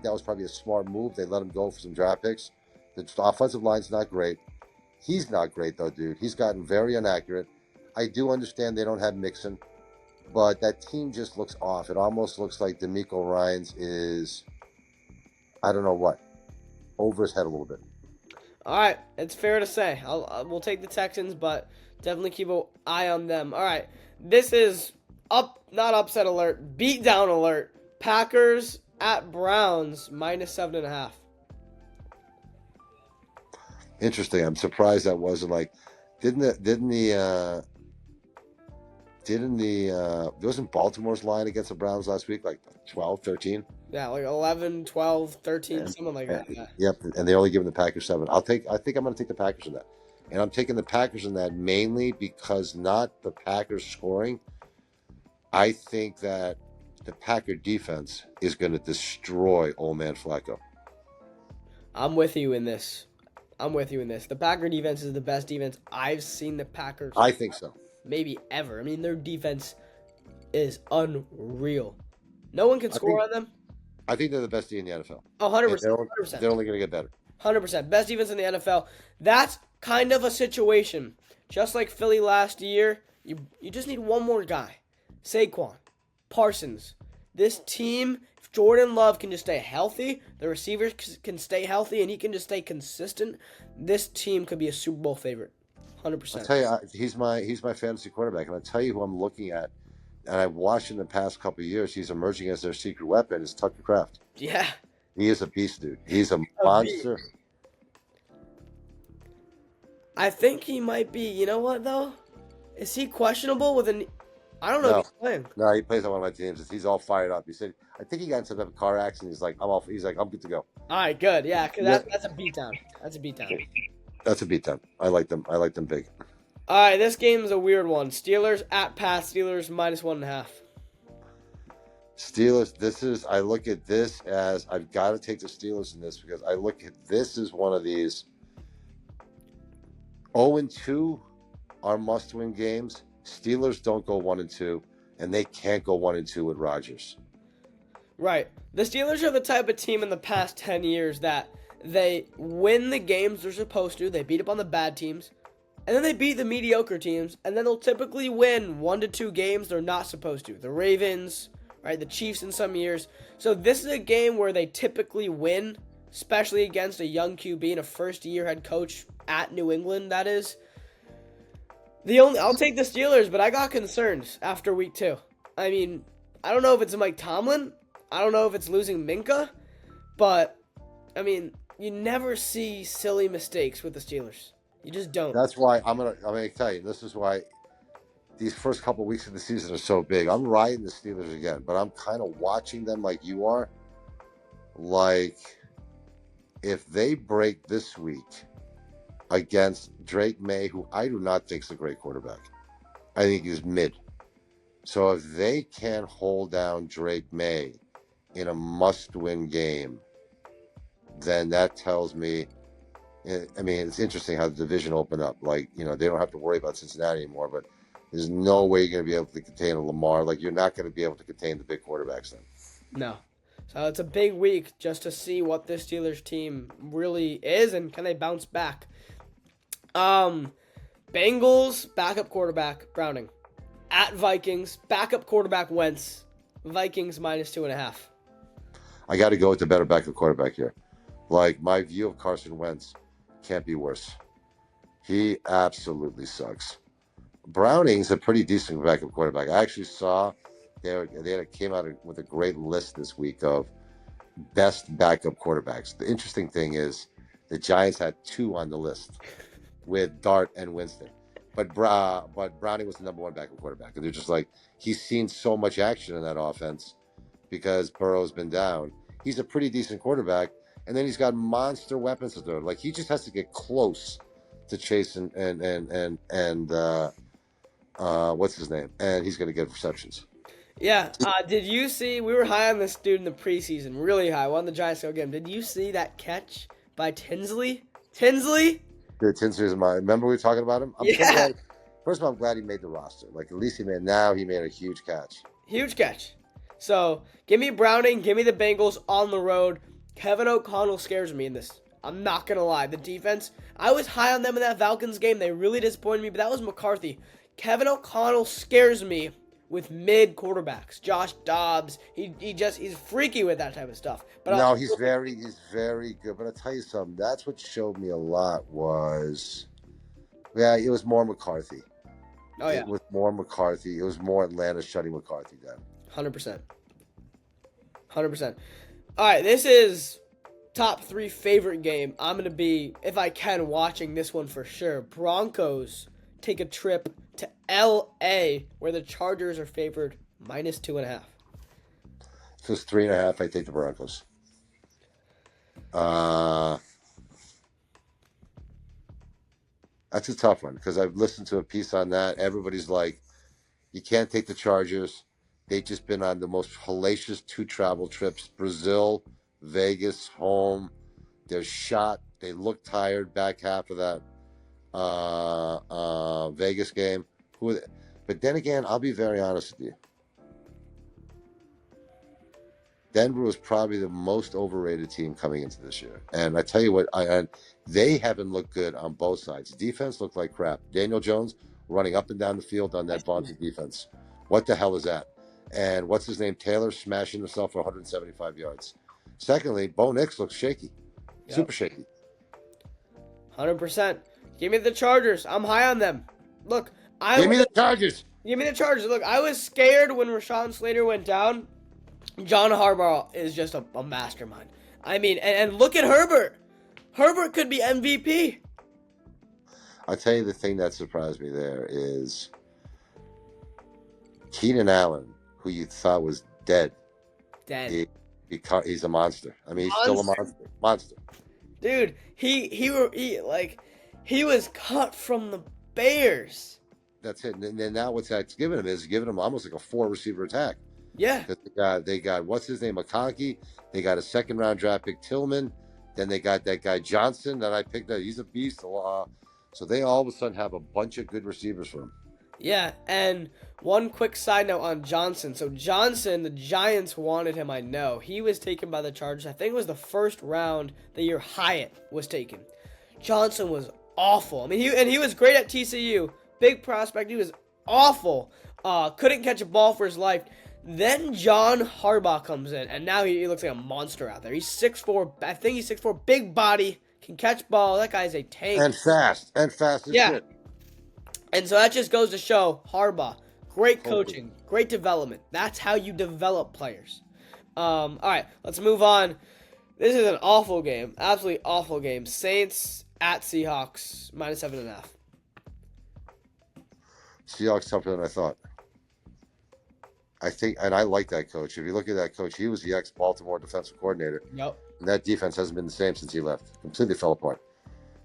was probably a smart move. They let him go for some draft picks. The offensive line's not great. He's not great though, dude. He's gotten very inaccurate. I do understand they don't have Mixon, but that team just looks off. It almost looks like DeMeco Ryans is, I don't know what, over his head a little bit. All right, it's fair to say. We'll take the Texans, but definitely keep an eye on them. All right, this is not upset alert, beatdown alert. Packers at Browns -7.5. Interesting. I'm surprised that wasn't like, wasn't Baltimore's line against the Browns last week like 12, 13? Yeah, like 11, 12, 13, something like that. Yeah. Yep, and they're only giving the Packers 7. I think I'm going to take the Packers in that. And I'm taking the Packers in that mainly because not the Packers scoring. I think that the Packer defense is going to destroy old man Flacco. I'm with you in this. The Packer defense is the best defense I've seen the Packers. I think so. Maybe ever. I mean, their defense is unreal. No one can score on them. I think they're the best team in the NFL. Oh, 100%. They're only going to get better. 100%. Best defense in the NFL. That's kind of a situation. Just like Philly last year, you just need one more guy. Saquon, Parsons. This team, if Jordan Love can just stay healthy, the receivers can stay healthy, and he can just stay consistent, this team could be a Super Bowl favorite. 100%. I'll tell you, he's my fantasy quarterback, and I'll tell you who I'm looking at, and I've watched in the past couple of years, he's emerging as their secret weapon, is Tucker Kraft. Yeah. He is a beast, dude. He's a monster. I think he might be, you know what, though? Is he questionable with an... I don't know if No, he's playing. no, he plays on one of my teams. He's all fired up. He said, I think he got into some type of car accident. He's like, I'm off. He's like, I'm good to go. All right, good. Yeah, because Yeah, that's a beatdown. That's a beatdown. that's a beatdown. I like them. I like them big. All right, this game's a weird one. Steelers at Pats. Steelers -1.5. Steelers. I look at this as I've got to take the Steelers in this because I look at this as one of these 0-2 are must-win games. Steelers don't go 1-2, and they can't go 1-2 with Rodgers. Right. The Steelers are the type of team in the past 10 years that they win the games they're supposed to. They beat up on the bad teams. And then they beat the mediocre teams. And then they'll typically win 1 to 2 games they're not supposed to. The Ravens, right? The Chiefs in some years. So this is a game where they typically win, especially against a young QB and a first-year head coach at New England, that is. I'll take the Steelers, but I got concerns after week 2. I mean, I don't know if it's Mike Tomlin. I don't know if it's losing Minka. But, I mean, you never see silly mistakes with the Steelers. You just don't. That's why I'm gonna tell you. This is why these first couple of weeks of the season are so big. I'm riding the Steelers again, but I'm kind of watching them like you are. Like, if they break this week against Drake May, who I do not think is a great quarterback, I think he's mid. So if they can hold down Drake May in a must-win game, then that tells me. I mean, it's interesting how the division opened up. Like, they don't have to worry about Cincinnati anymore, but there's no way you're going to be able to contain a Lamar. Like, you're not going to be able to contain the big quarterbacks then. No. So it's a big week just to see what this Steelers team really is and can they bounce back. Bengals, backup quarterback, Browning. At Vikings, backup quarterback, Wentz. Vikings -2.5. I got to go with the better backup quarterback here. Like, my view of Carson Wentz can't be worse. He absolutely sucks. Browning's a pretty decent backup quarterback. I actually saw they came out with a great list this week of best backup quarterbacks. The interesting thing is the Giants had 2 on the list with Dart and Winston. But Browning was the number 1 backup quarterback. And they're just like, he's seen so much action in that offense because Burrow's been down. He's a pretty decent quarterback. And then he's got monster weapons to throw. Like, he just has to get close to Chase and what's his name? And he's going to get receptions. Yeah. Did you see, we were high on this dude in the preseason, really high. Won the Giants to go get him. Did you see that catch by Tinsley? Tinsley? Dude, Tinsley is mine. Remember we were talking about him? Yeah. First of all, I'm glad he made the roster. Like, at least he made a huge catch. Huge catch. So, give me Browning, give me the Bengals on the road. Kevin O'Connell scares me in this. I'm not going to lie. The defense, I was high on them in that Falcons game. They really disappointed me, but that was McCarthy. Kevin O'Connell scares me with mid quarterbacks. Josh Dobbs, he's freaky with that type of stuff. But no, he's very good. But I'll tell you something. That's what showed me a lot was, it was more McCarthy. Oh, yeah. It was more McCarthy. It was more Atlanta shutting McCarthy down. 100%. 100%. All right, this is top 3 favorite game. I'm going to be, if I can, watching this one for sure. Broncos take a trip to L.A. where the Chargers are favored -2.5. So it's 3.5. I take the Broncos. That's a tough one because I've listened to a piece on that. Everybody's like, you can't take the Chargers. They've just been on the most hellacious 2 travel trips. Brazil, Vegas, home. They're shot. They look tired back half of that Vegas game. But then again, I'll be very honest with you. Denver was probably the most overrated team coming into this year. And I tell you what, they haven't looked good on both sides. Defense looked like crap. Daniel Jones running up and down the field on that vaunted defense. What the hell is that? And what's his name? Taylor smashing himself for 175 yards. Secondly, Bo Nix looks shaky. Yep. Super shaky. 100%. Give me the Chargers. I'm high on them. Look, Give me the Chargers. Give me the Chargers. Look, I was scared when Rashawn Slater went down. John Harbaugh is just a mastermind. I mean, and look at Herbert. Herbert could be MVP. I'll tell you the thing that surprised me there is Keenan Allen, who you thought was dead, Dead. he's a monster. I mean, he's still a monster. Dude, he was cut from the Bears. That's it. And then now what's that's giving him is giving him almost like a 4-receiver attack. Yeah. They got what's his name, McConkey. They got a second-round draft pick, Tillman. Then they got that guy Johnson that I picked up. He's a beast. So they all of a sudden have a bunch of good receivers for him. Yeah, and one quick side note on Johnson. So Johnson, the Giants wanted him, I know. He was taken by the Chargers. I think it was the first round the year Hyatt was taken. Johnson was awful. I mean, he was great at TCU. Big prospect. He was awful. Couldn't catch a ball for his life. Then John Harbaugh comes in, and now he looks like a monster out there. He's 6'4". I think he's 6'4". Big body. Can catch ball. That guy's a tank. And fast as shit. And so that just goes to show Harbaugh, great coaching, great development. That's how you develop players. All right, let's move on. This is an awful game, absolutely awful game. Saints at Seahawks, -7.5. Seahawks tougher than I thought. I think, and I like that coach. If you look at that coach, he was the ex-Baltimore defensive coordinator. Yep. And that defense hasn't been the same since he left. Completely fell apart.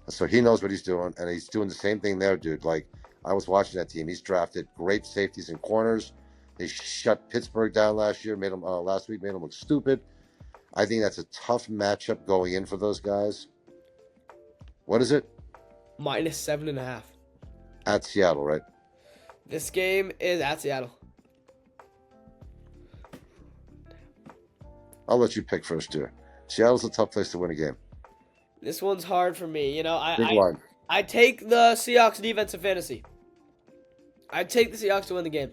So he knows what he's doing, and he's doing the same thing there, dude. Like, I was watching that team. He's drafted great safeties and corners. They shut Pittsburgh down last week, made them look stupid. I think that's a tough matchup going in for those guys. What is it? -7.5. At Seattle, right? This game is at Seattle. I'll let you pick first, too. Seattle's a tough place to win a game. This one's hard for me. You know, Big line. I take the Seahawks defense in fantasy. I take the Seahawks to win the game.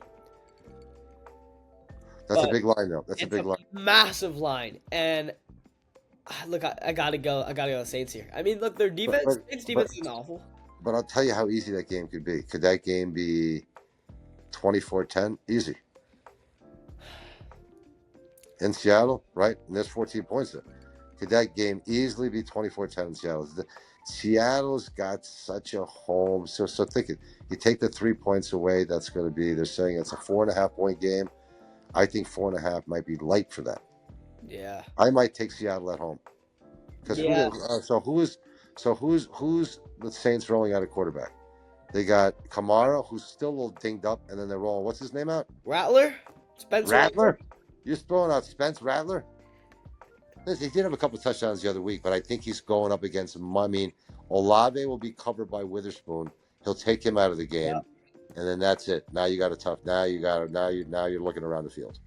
That's a big line, though. That's a big line. Massive line. And look, I gotta go. I gotta go with Saints here. I mean, look, their defense. Saints defense isn't awful. But I'll tell you how easy that game could be. Could that game be 24-10? Easy. In Seattle, right? And there's 14 points there. Could that game easily be 24-10 in Seattle? Seattle's got such a home. So think it. You take the 3 points away, that's going to be, they're saying it's a 4.5 point game. I think 4.5 might be light for that. Yeah. I might take Seattle at home. Because who's the Saints rolling out at quarterback? They got Kamara, who's still a little dinged up, and then they're rolling, what's his name out? Rattler? Spencer Rattler? You're throwing out Spence Rattler? He did have a couple of touchdowns the other week, but I think he's going up against him. I mean, Olave will be covered by Witherspoon. He'll take him out of the game, and then that's it. Now you got a tough. Now you're looking around the field.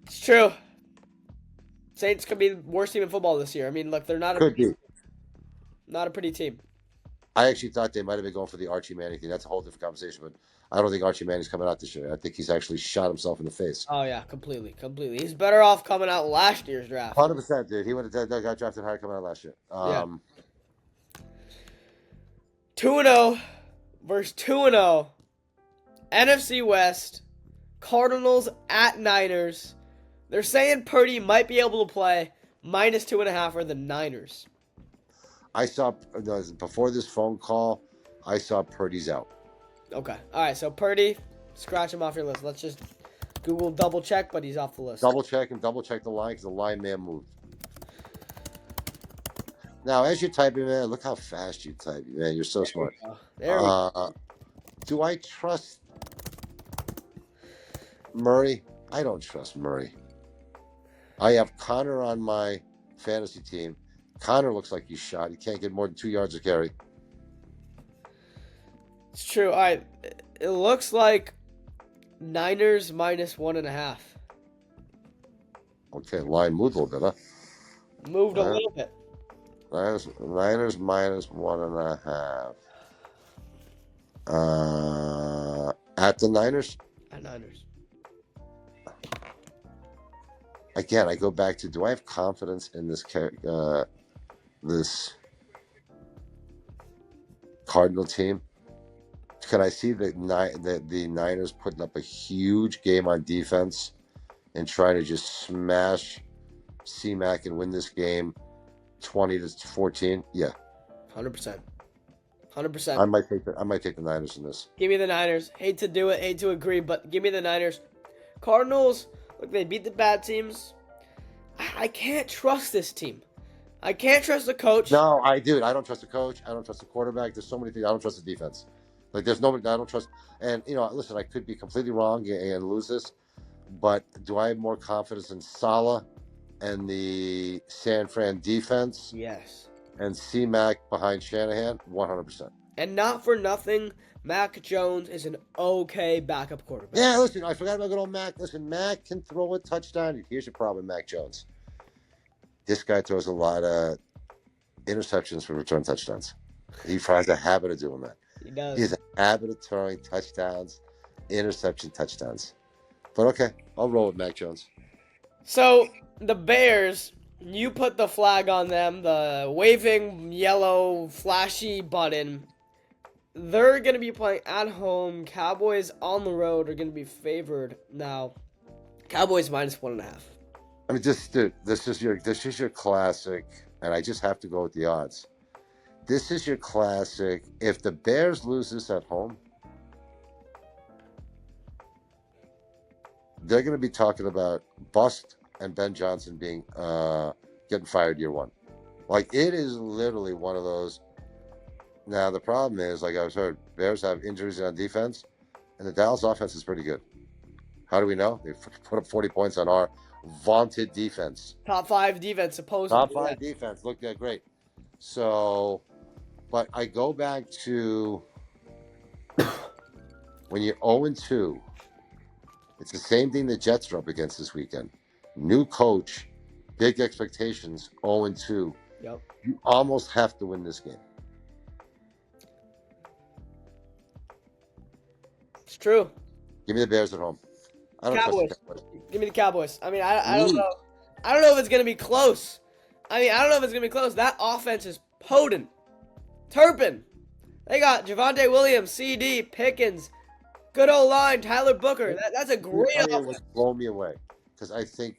It's true. Saints could be the worst team in football this year. I mean, look, they're not a pretty team. I actually thought they might have been going for the Archie Manning thing. That's a whole different conversation, but I don't think Archie Manning's coming out this year. I think he's actually shot himself in the face. Oh yeah, completely. He's better off coming out last year's draft. 100%, dude. He would have got drafted higher coming out last year. 2-0 versus 2-0. NFC West. Cardinals at Niners. They're saying Purdy might be able to play. -2.5 for the Niners. I saw before this phone call, I saw Purdy's out. Okay. All right. So Purdy, scratch him off your list. Let's just Google double check, but he's off the list. Double check the line because the line man moved. Now, as you're typing, man, look how fast you type, man. You're so smart. There we go. Do I trust Murray? I don't trust Murray. I have Connor on my fantasy team. Connor looks like he's shot. He can't get more than 2 yards of carry. It's true. All right. It looks like Niners -1.5. Okay, line moved a little bit, huh? Moved a little bit. Niners -1.5. At the Niners? At Niners. Again, I go back to, do I have confidence in this Cardinal team? Can I see the Niners putting up a huge game on defense and trying to just smash C-Mac and win this game 20-14? Yeah. 100%. 100%. I might take the Niners in this. Give me the Niners. Hate to do it, hate to agree, but give me the Niners Cardinals, look, they beat the bad teams. I can't trust this team. I can't trust the coach. No, I don't trust the coach. I don't trust the quarterback. There's so many things. I don't trust the defense. Like, there's nobody. I don't trust. And listen, I could be completely wrong and lose this, but do I have more confidence in Saleh and the San Fran defense? Yes. And C-Mac behind Shanahan? 100%. And not for nothing, Mac Jones is an okay backup quarterback. Yeah, listen, I forgot about good old Mac. Listen, Mac can throw a touchdown. Here's your problem, Mac Jones. This guy throws a lot of interceptions for return touchdowns. He has a habit of doing that. He does. He has a habit of throwing touchdowns, interception touchdowns. But okay, I'll roll with Mac Jones. So, the Bears, you put the flag on them, the waving yellow flashy button. They're going to be playing at home. Cowboys on the road are going to be favored. Now, Cowboys -1.5. I mean, dude, this is your classic, and I just have to go with the odds. This is your classic. If the Bears lose this at home, they're going to be talking about Bust and Ben Johnson being getting fired year one. Like, it is literally one of those. Now, the problem is, like I've heard, Bears have injuries on defense, and the Dallas offense is pretty good. How do we know? They put up 40 points on our vaunted defense. Top 5 defense, supposedly. Top 5 defense looked great. So, but I go back to when you're 0-2, it's the same thing the Jets are up against this weekend. New coach, big expectations, 0-2. Yep. You almost have to win this game. It's true. Give me the Bears at home. I don't Cowboys. trust the Cowboys. Give me the Cowboys. I mean, I don't know. I don't know if it's going to be close. I don't know if it's going to be close. That offense is potent. Turpin. They got Javonte Williams, CD, Pickens, good old line, Tyler Booker. That's a great offense. Blow me away. Because I think,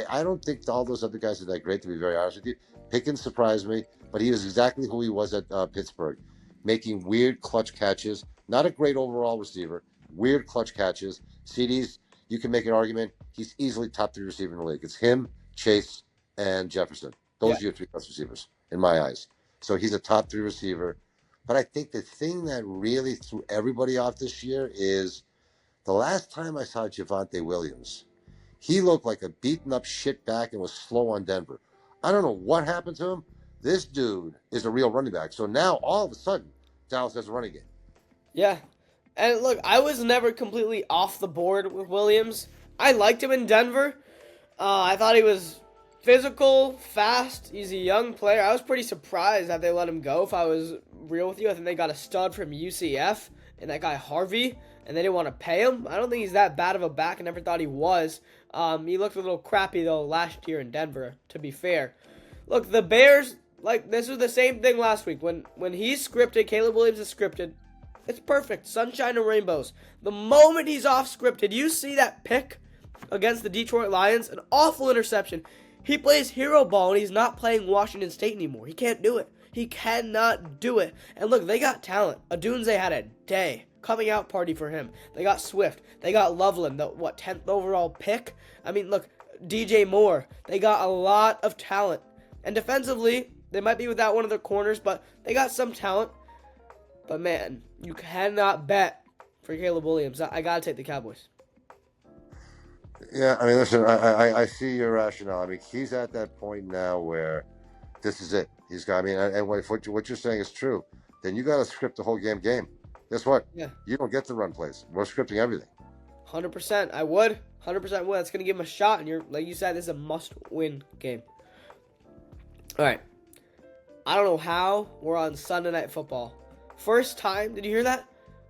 I don't think all those other guys are that great, to be very honest with you. Pickens surprised me, but he is exactly who he was at Pittsburgh. Making weird clutch catches. Not a great overall receiver. Weird clutch catches. CDs, you can make an argument. He's easily top 3 receiver in the league. It's him, Chase, and Jefferson. Those are your 3 best receivers, in my eyes. So he's a top 3 receiver. But I think the thing that really threw everybody off this year is the last time I saw Javonte Williams, he looked like a beaten up shitback and was slow on Denver. I don't know what happened to him. This dude is a real running back. So now, all of a sudden, Dallas has a running game. Yeah. And look, I was never completely off the board with Williams. I liked him in Denver. I thought he was physical, fast. He's a young player. I was pretty surprised that they let him go, if I was real with you. I think they got a stud from UCF, and that guy Harvey, and they didn't want to pay him. I don't think he's that bad of a back. I never thought he was. He looked a little crappy, though, last year in Denver, to be fair. Look, the Bears, this was the same thing last week. When he's scripted, Caleb Williams is scripted, it's perfect. Sunshine and rainbows. The moment he's off scripted, you see that pick against the Detroit Lions, an awful interception. He plays hero ball, and he's not playing Washington State anymore. He can't do it. He cannot do it. And look, they got talent. Odunze had a day. Coming out party for him. They got Swift. They got Loveland, the 10th overall pick. I mean, look, DJ Moore. They got a lot of talent. And defensively, they might be without one of their corners, but they got some talent. But man, you cannot bet for Caleb Williams. I gotta take the Cowboys. Yeah, I mean, listen, I see your rationale. I mean, he's at that point now where this is it. He's got, and what you're saying is true, then you got to script the whole game. Guess what? Yeah. You don't get to run plays. We're scripting everything. 100%. I would. 100% would. That's going to give him a shot. And like you said, this is a must-win game. All right. I don't know how we're on Sunday Night Football. First time. Did you hear that?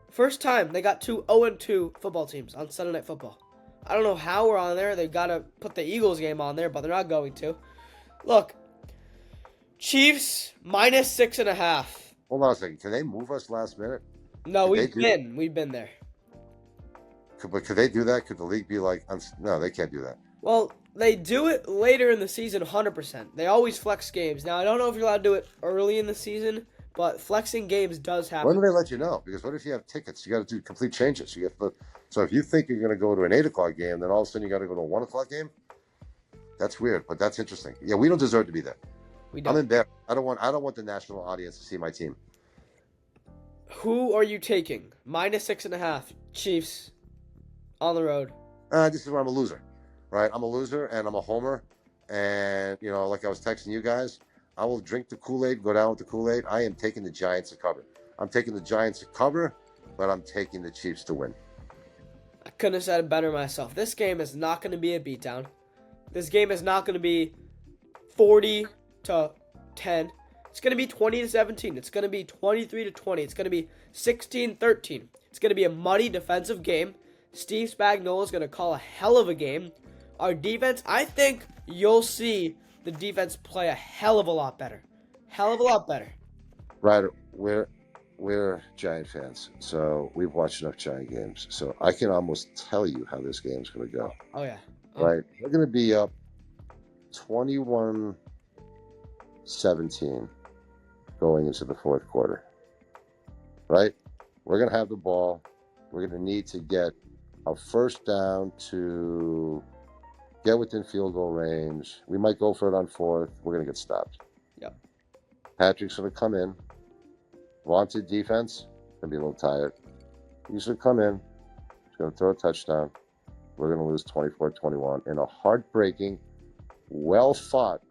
First time they got 2 0-2 football teams on Sunday Night Football. I don't know how we're on there. They got to put the Eagles game on there, but they're not going to. Look. Chiefs -6.5. Hold on a second. Can they move us last minute? No, we've been there. But could they do that? Could the league be like, no, they can't do that. Well, they do it later in the season 100%. They always flex games. Now, I don't know if you're allowed to do it early in the season, but flexing games does happen. When do they let you know? Because what if you have tickets? You got to do complete changes. So if you think you're going to go to an 8:00 game, then all of a sudden you got to go to a 1:00 game. That's weird, but that's interesting. Yeah, we don't deserve to be there. I'm embarrassed. I don't want the national audience to see my team. Who are you taking? -6.5. Chiefs on the road. This is where I'm a loser, right? I'm a loser and I'm a homer, and like I was texting you guys, I will drink the Kool-Aid, go down with the Kool-Aid. I am taking the Giants to cover. I'm taking the Giants to cover, but I'm taking the Chiefs to win. I couldn't have said it better myself. This game is not going to be a beatdown. This game is not going to be 40-10. It's going to be 20-17. It's going to be 23-20. It's going to be 16-13. It's going to be a muddy defensive game. Steve Spagnuolo is going to call a hell of a game. Our defense, I think you'll see the defense play a hell of a lot better. Hell of a lot better. Ryder, we're Giant fans, so we've watched enough Giant games. So I can almost tell you how this game's going to go. Oh, yeah. Right? We're going to be up 21-17 going into the fourth quarter. Right? We're going to have the ball. We're going to need to get a first down to get within field goal range. We might go for it on fourth. We're going to get stopped. Yep. Patrick's going to come in. Vaunted defense. Going to be a little tired. He's going to come in. He's going to throw a touchdown. We're going to lose 24-21 in a heartbreaking, well-fought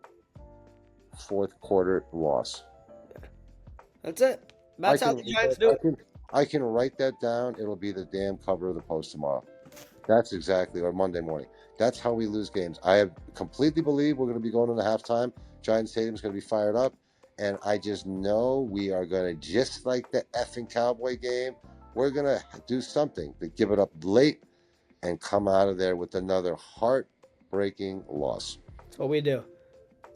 fourth quarter loss. That's it. That's how the Giants do it. I can write that down. It'll be the damn cover of the Post tomorrow. That's exactly, or Monday morning. That's how we lose games. I completely believe we're going to be going into halftime. Giant Stadium's going to be fired up. And I just know we are going to, just like the effing Cowboy game, we're going to do something to give it up late and come out of there with another heartbreaking loss. That's what we do.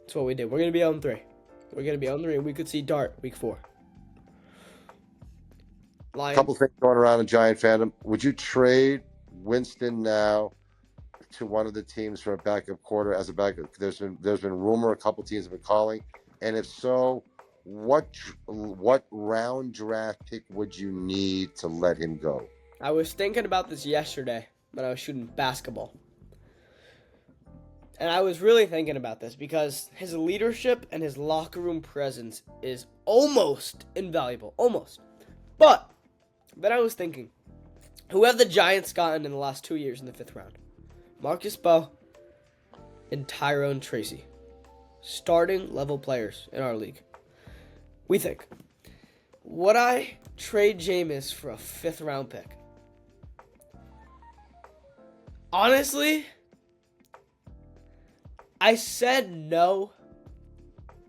That's what we do. We're going to be 0-3. We're going to be 0-3, and we could see Dart week 4. A couple things going around in Giant fandom. Would you trade Winston now to one of the teams for a backup quarter as a backup? There's been rumor a couple teams have been calling, and if so, what round draft pick would you need to let him go? I was thinking about this yesterday when I was shooting basketball, and I was really thinking about this because his leadership and his locker room presence is almost invaluable, almost. But then I was thinking, who have the Giants gotten in the last 2 years in the 5th round? Marcus Bowe and Tyrone Tracy. Starting level players in our league. We think, would I trade Jameis for a 5th round pick? Honestly, I said no,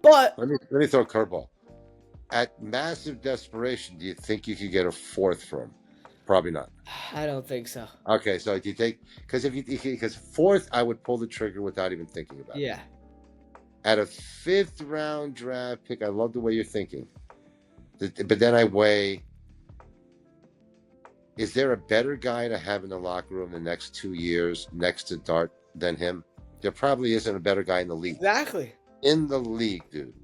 but let me throw a curveball. At massive desperation, do you think you could get a 4th from him? Probably not. I don't think so. Okay, so do you think because 4th, I would pull the trigger without even thinking about it. Yeah. At a 5th round draft pick, I love the way you're thinking. But then I weigh, is there a better guy to have in the locker room the next 2 years next to Dart than him? There probably isn't a better guy in the league. Exactly. In the league, dude.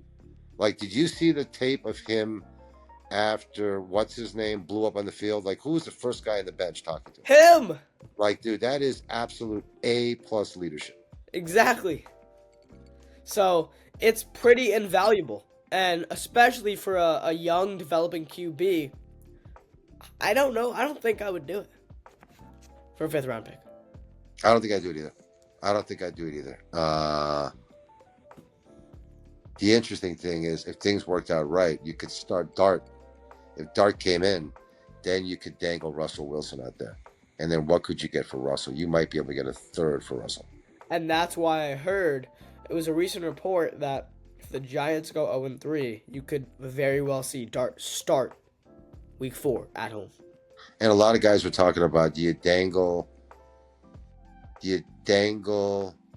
Like, did you see the tape of him after what's-his-name blew up on the field? Like, who was the first guy on the bench talking to him? Him! Like, dude, that is absolute A+ leadership. Exactly. So, it's pretty invaluable. And especially for a young, developing QB, I don't know. I don't think I would do it for a 5th round pick. I don't think I'd do it either. The interesting thing is, if things worked out right, you could start Dart. If Dart came in, then you could dangle Russell Wilson out there. And then what could you get for Russell? You might be able to get a 3rd for Russell. And that's why I heard, it was a recent report that if the Giants go 0-3, you could very well see Dart start week 4 at home. And a lot of guys were talking about, do you dangle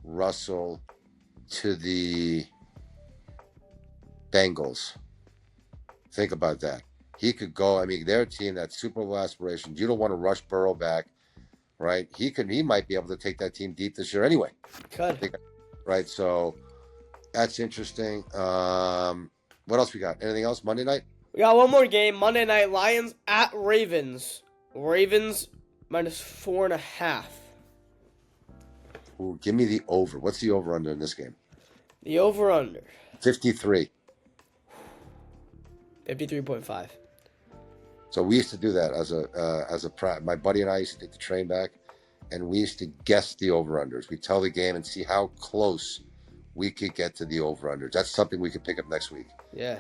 Russell to the Bengals? Think about that. He could go. I mean, they're a team that's Super Bowl aspirations. You don't want to rush Burrow back, right? He might be able to take that team deep this year anyway. Could. Right. So that's interesting. What else we got? Anything else? Monday night? We got one more game. Monday night, Lions at Ravens. Ravens -4.5. Ooh, give me the over. What's the over under in this game? The over-under. 53. 53.5. So we used to do that as a my buddy and I used to take the train back, and we used to guess the over-unders. We tell the game and see how close we could get to the over-unders. That's something we could pick up next week. Yeah.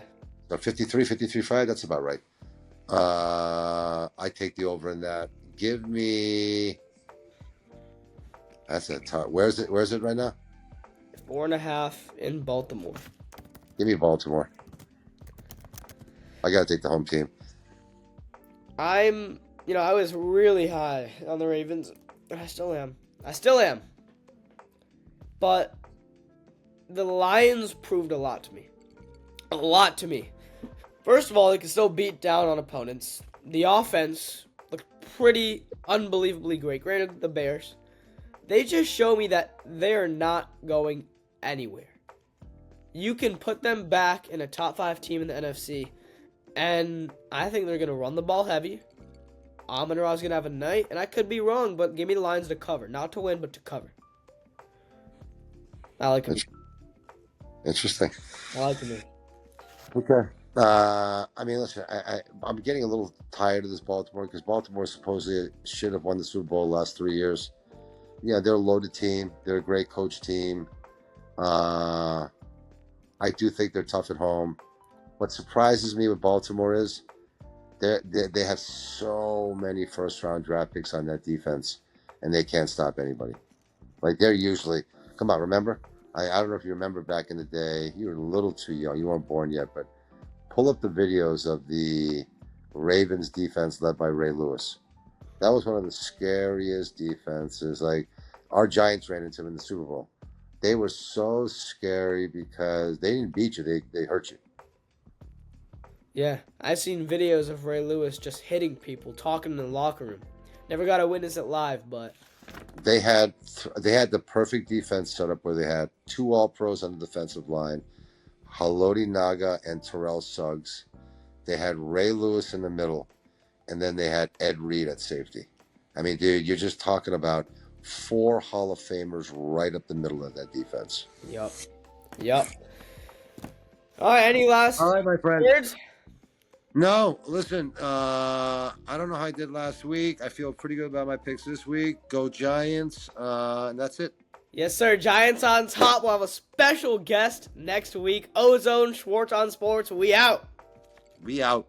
So 53.5, that's about right. I take the over in that. Give me. That's a tough. Where's it right now? 4.5 in Baltimore. Give me Baltimore. I gotta take the home team. I was really high on the Ravens. I still am. But the Lions proved a lot to me. First of all, they can still beat down on opponents. The offense looked pretty unbelievably great. Granted, the Bears. They just show me that they're not going anywhere. You can put them back in a top 5 team in the NFC, and I think they're going to run the ball heavy. Amon-Ra's going to have a night, and I could be wrong, but give me the Lions to cover. Not to win, but to cover. I like them. Interesting. I like them. Okay. Listen, I'm getting a little tired of this Baltimore because Baltimore supposedly should have won the Super Bowl the last 3 years. Yeah, they're a loaded team. They're a great coach team. I do think they're tough at home. What surprises me with Baltimore is they have so many first-round draft picks on that defense, and they can't stop anybody. Like, they're usually – come on, remember? I don't know if you remember back in the day. You were a little too young. You weren't born yet, but pull up the videos of the Ravens defense led by Ray Lewis. That was one of the scariest defenses. Like, our Giants ran into them in the Super Bowl. They were so scary because they didn't beat you. They hurt you. Yeah, I've seen videos of Ray Lewis just hitting people, talking in the locker room. Never got to witness it live, but they had the perfect defense set up where they had 2 All-Pros on the defensive line, Haloti Naga and Terrell Suggs. They had Ray Lewis in the middle, and then they had Ed Reed at safety. I mean, dude, you're just talking about 4 Hall of Famers right up the middle of that defense. Yep. All right, any last All right, my friend. words? No, listen, I don't know how I did last week. I feel pretty good about my picks this week. Go Giants, and that's it. Yes, sir. Giants on top. We'll have a special guest next week. Ozone, Schwartz on Sports. We out. We out.